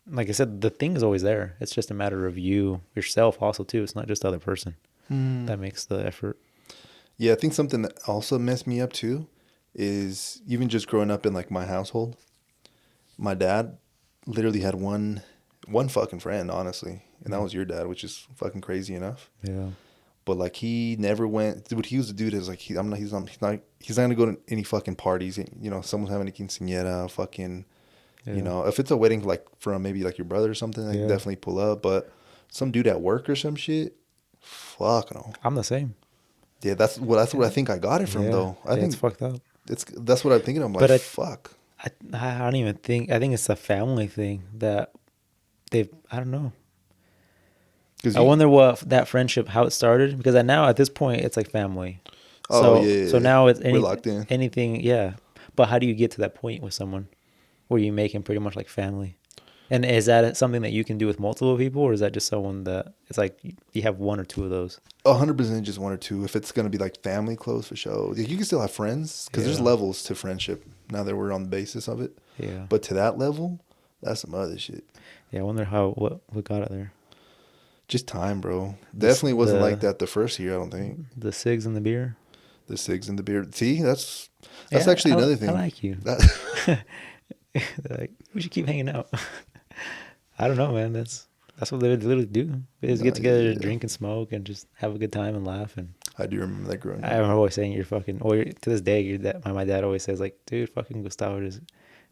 like I said, the thing is always there. It's just a matter of yourself also too. It's not just the other person that makes the effort. Yeah, I think something that also messed me up too is even just growing up in like my household. My dad literally had one fucking friend, honestly, and that was your dad, which is fucking crazy enough. Yeah. But like he never went. What he was the dude is like he's not gonna go to any fucking parties. Someone's having a quinceañera, fucking. Yeah. If it's a wedding like from maybe like your brother or something, I can definitely pull up. But some dude at work or some shit, fuck no. I'm the same. Yeah, that's what I think I got it from though. I think it's fucked up. That's what I'm thinking. I'm like, But fuck. I don't even think. I think it's a family thing that I don't know. I wonder what that friendship, how it started, because now at this point it's like family. Oh yeah. So now it's we're locked in. anything. Yeah. But how do you get to that point with someone where you make him pretty much like family? And is that something that you can do with multiple people, or is that just someone that it's like you have one or two of those? 100% just one or two. If it's gonna be like family close for sure, you can still have friends because there's levels to friendship. Now that we're on the basis of it, Yeah. But to that level, that's some other shit. Yeah, I wonder what got it there. Just time, bro. Definitely wasn't like that the first year. I don't think the cigs and the beer. The cigs and the beer. See, that's actually another thing. I like you. Like, we should keep hanging out. I don't know, man. That's what they literally do. They just get together to drink and smoke and just have a good time and laugh. And I do remember that growing up. I remember always saying to this day, my dad always says, like, dude, fucking Gustavo just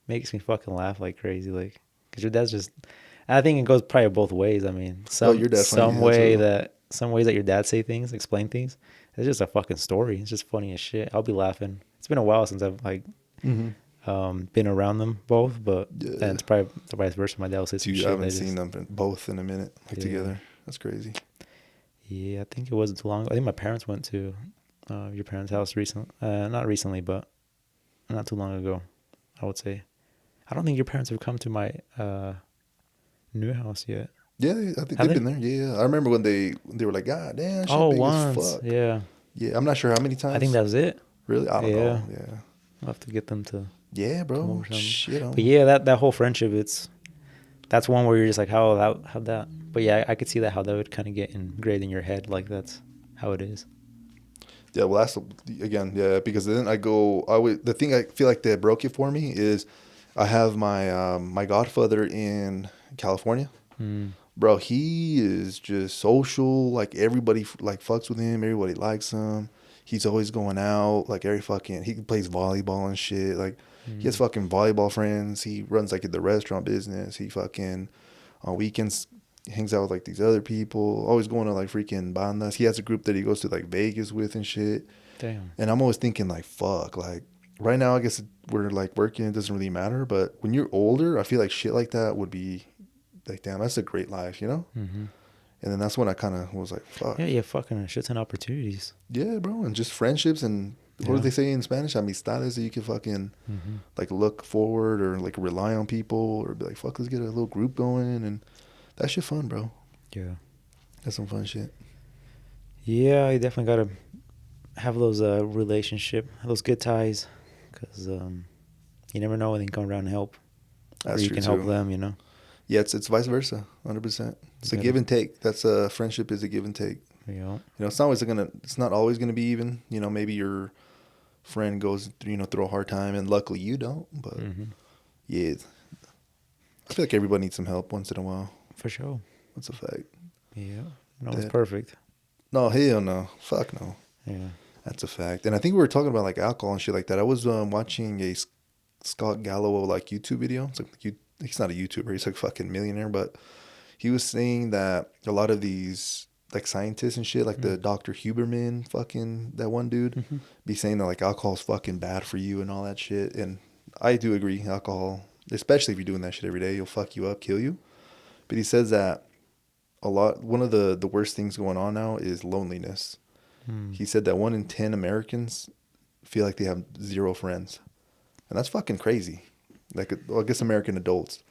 makes me fucking laugh like crazy. Like, because your dad's just, I think it goes probably both ways. I mean, some ways that your dad explain things. It's just a fucking story. It's just funny as shit. I'll be laughing. It's been a while since I've been around them both, but and it's probably the vice versa. My dad will say some shit. I haven't seen them both in a minute together. That's crazy. Yeah, I think it wasn't too long ago. I think my parents went to your parents' house not recently, but not too long ago, I would say. I don't think your parents have come to my new house yet. Yeah, I think they've been there. Yeah, I remember when they were like, God damn, shit big as fuck. Yeah. Yeah, I'm not sure how many times. I think that was it. Really? I don't know. Yeah. I'll have to get them to. Yeah, bro. Shit. But yeah, that whole friendship, that's one where you're just like, how that. But yeah, I could see that how that would kind of get engraved in your head, like that's how it is. Yeah, well, that's again, because then the thing I feel like that broke it for me is, I have my my godfather in California. Bro, he is just social. Like everybody like fucks with him. Everybody likes him. He's always going out. Like he plays volleyball and shit. Like he has fucking volleyball friends. He runs like the restaurant business. He fucking on weekends hangs out with like these other people. Always going to like freaking bandas. He has a group that he goes to like Vegas with and shit. Damn. And I'm always thinking like, fuck, like right now I guess we're like working. It doesn't really matter. But when you're older, I feel like shit like that would be like, damn, that's a great life, you know? Mm-hmm. And then that's when I kind of was like, fuck. Yeah, yeah, fucking a shit ton of opportunities. Yeah, bro. And just friendships and what do they say in Spanish? Amistades, that you can fucking like look forward or like rely on people or be like, fuck, let's get a little group going. And that shit fun, bro. Yeah. That's some fun shit. Yeah, you definitely got to have those those good ties, because you never know when they can come around and help. That's or you true can help them, you know? Yeah, it's vice versa, 100%. It's a give and take. That's friendship is a give and take. Yeah. You know, it's not always gonna be even. You know, maybe your friend goes through a hard time, and luckily you don't. But yeah, I feel like everybody needs some help once in a while. For sure. That's a fact. Yeah. No one's perfect. No, hell no. Fuck no. Yeah. That's a fact. And I think we were talking about like alcohol and shit like that. I was watching a Scott Galloway like YouTube video. It's like he's not a YouTuber, he's like a fucking millionaire, but he was saying that a lot of these like scientists and shit, like the Dr. Huberman, fucking that one dude, be saying that like alcohol's fucking bad for you and all that shit. And I do agree, alcohol, especially if you're doing that shit every day, you'll fuck you up, kill you. But he says that one of the worst things going on now is loneliness. He said that 1 in 10 Americans feel like they have 0 friends. And that's fucking crazy. Like, well, I guess American adults.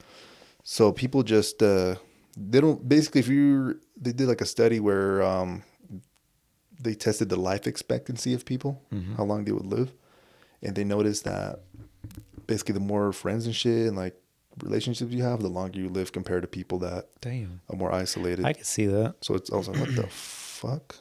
So people just, they don't, basically they did like a study where they tested the life expectancy of people, how long they would live. And they noticed that basically the more friends and shit and like relationships you have, the longer you live compared to people that are more isolated. I could see that. So I was like, what the fuck?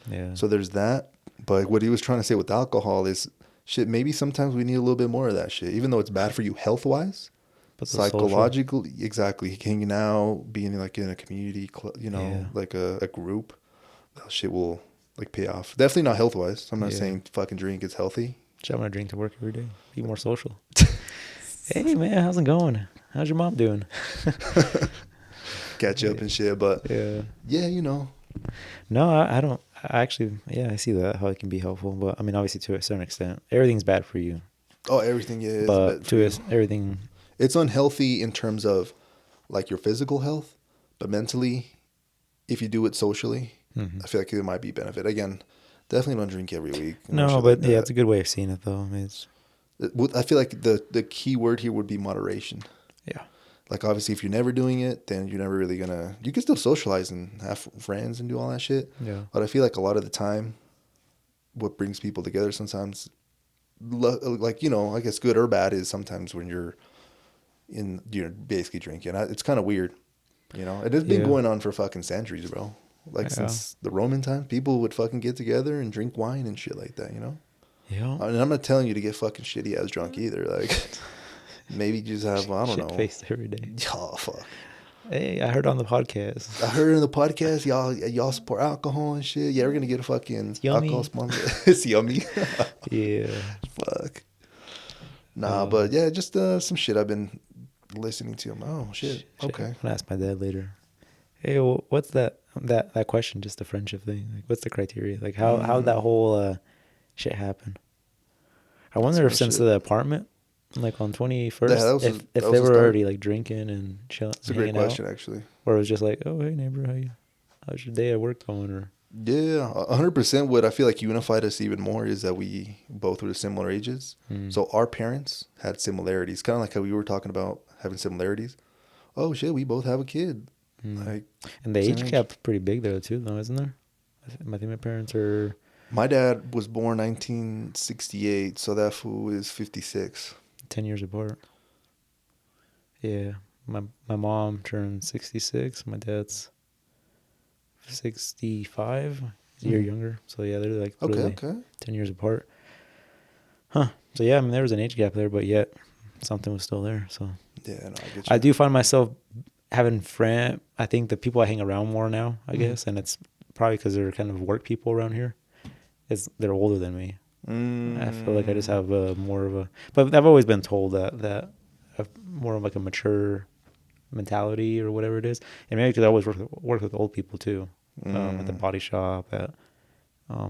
Yeah. So there's that. But what he was trying to say with alcohol is, shit, maybe sometimes we need a little bit more of that shit, even though it's bad for you health-wise. But psychologically, exactly. Hanging out, being like in a community, like a group, that shit will like pay off. Definitely not health-wise. I'm not saying fucking drink is healthy. I'm gonna drink to work every day. Be more social. Hey man, how's it going? How's your mom doing? Catch up and shit, but yeah, you know. No, I don't. I actually, I see that, how it can be helpful, but I mean, obviously to a certain extent, everything's bad for you. Oh, everything is. But everything, it's unhealthy in terms of like your physical health, but mentally, if you do it socially, I feel like there might be benefit. Again, definitely don't drink every week. No, but like it's a good way of seeing it though. I mean, I feel like the key word here would be moderation. Yeah. Like, obviously, if you're never doing it, then you're never really gonna... You can still socialize and have friends and do all that shit. Yeah. But I feel like a lot of the time, what brings people together sometimes, like, you know, I guess good or bad, is sometimes when you're basically drinking. It's kind of weird, you know? It has been going on for fucking centuries, bro. Like, since the Roman times, people would fucking get together and drink wine and shit like that, you know? Yeah. I mean, I'm not telling you to get fucking shitty ass drunk either, like... Maybe just have, I don't know. Shit-faced every day. Oh, fuck. Hey, I heard on the podcast. I heard in the podcast, y'all support alcohol and shit. Yeah, we're going to get a fucking alcohol sponsor. It's yummy. Yeah. Fuck. Nah, but yeah, just some shit I've been listening to. Oh, shit. Okay. I'm going to ask my dad later. Hey, well, what's that question, just the friendship thing? Like, what's the criteria? Like, how'd that whole shit happen? I wonder if since the apartment... Like on 21st, if they were already like drinking and chilling. It's a great question, actually. Or it was just like, oh, hey, neighbor, how's your day at work going? Or yeah, 100%. What I feel like unified us even more is that we both were similar ages. So our parents had similarities, kind of like how we were talking about having similarities. Oh, shit, we both have a kid. Like, and the age gap's pretty big there, too, though, isn't there? I think my parents are... My dad was born 1968, so that fool is 56. 10 years apart. Yeah. My mom turned 66. My dad's 65. He's a year younger. So, yeah, they're like 10 years apart. Huh. So, yeah, I mean, there was an age gap there, but yet something was still there. So, yeah, no, I get you. I do find myself having I think the people I hang around more now, I guess, and it's probably because they're kind of work people around here, they're older than me. I feel like I just have more of a... But I've always been told that more of like a mature mentality or whatever it is. And maybe because I always work with old people too. At the body shop, at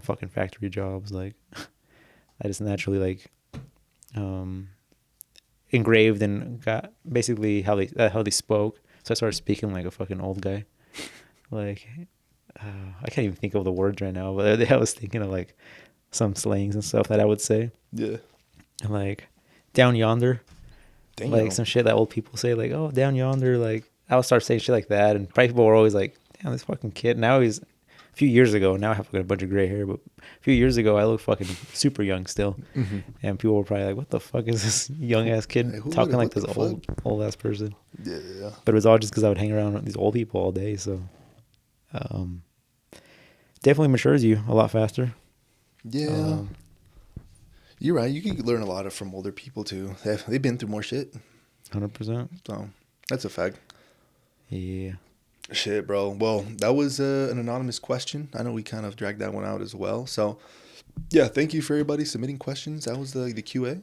fucking factory jobs. Like, I just naturally like engraved and got basically how they spoke. So I started speaking like a fucking old guy. Like, I can't even think of the words right now, but I was thinking of like some slangs and stuff that I would say. Yeah. Like, down yonder. Damn. Like some shit that old people say, like, oh, down yonder. Like, I'll start saying shit like that. And probably people were always like, damn, this fucking kid. Now a few years ago, now I have a bunch of gray hair, but a few years ago, I look fucking super young still. Mm-hmm. And people were probably like, what the fuck is this young ass kid talking like this old ass person? Yeah. But it was all just because I would hang around with these old people all day. So, definitely matures you a lot faster. Yeah, you're right. You can learn a lot from older people too. They've been through more shit. 100%. So that's a fact. Yeah. Shit, bro. Well, that was an anonymous question. I know we kind of dragged that one out as well. So, yeah, thank you for everybody submitting questions. That was the QA.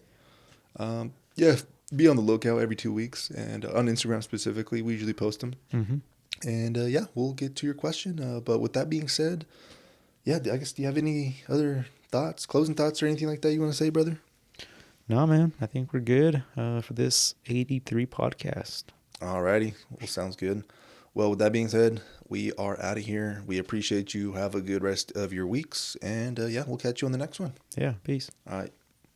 Yeah, be on the lookout every 2 weeks, and on Instagram specifically, we usually post them. Mm-hmm. And yeah, we'll get to your question. But with that being said, yeah, I guess, do you have any other thoughts, closing thoughts, or anything like that you want to say, brother? No, man. I think we're good for this 83 podcast. Alrighty. Well, sounds good. Well, with that being said, we are out of here. We appreciate you. Have a good rest of your weeks. And yeah, we'll catch you on the next one. Yeah, peace. All right.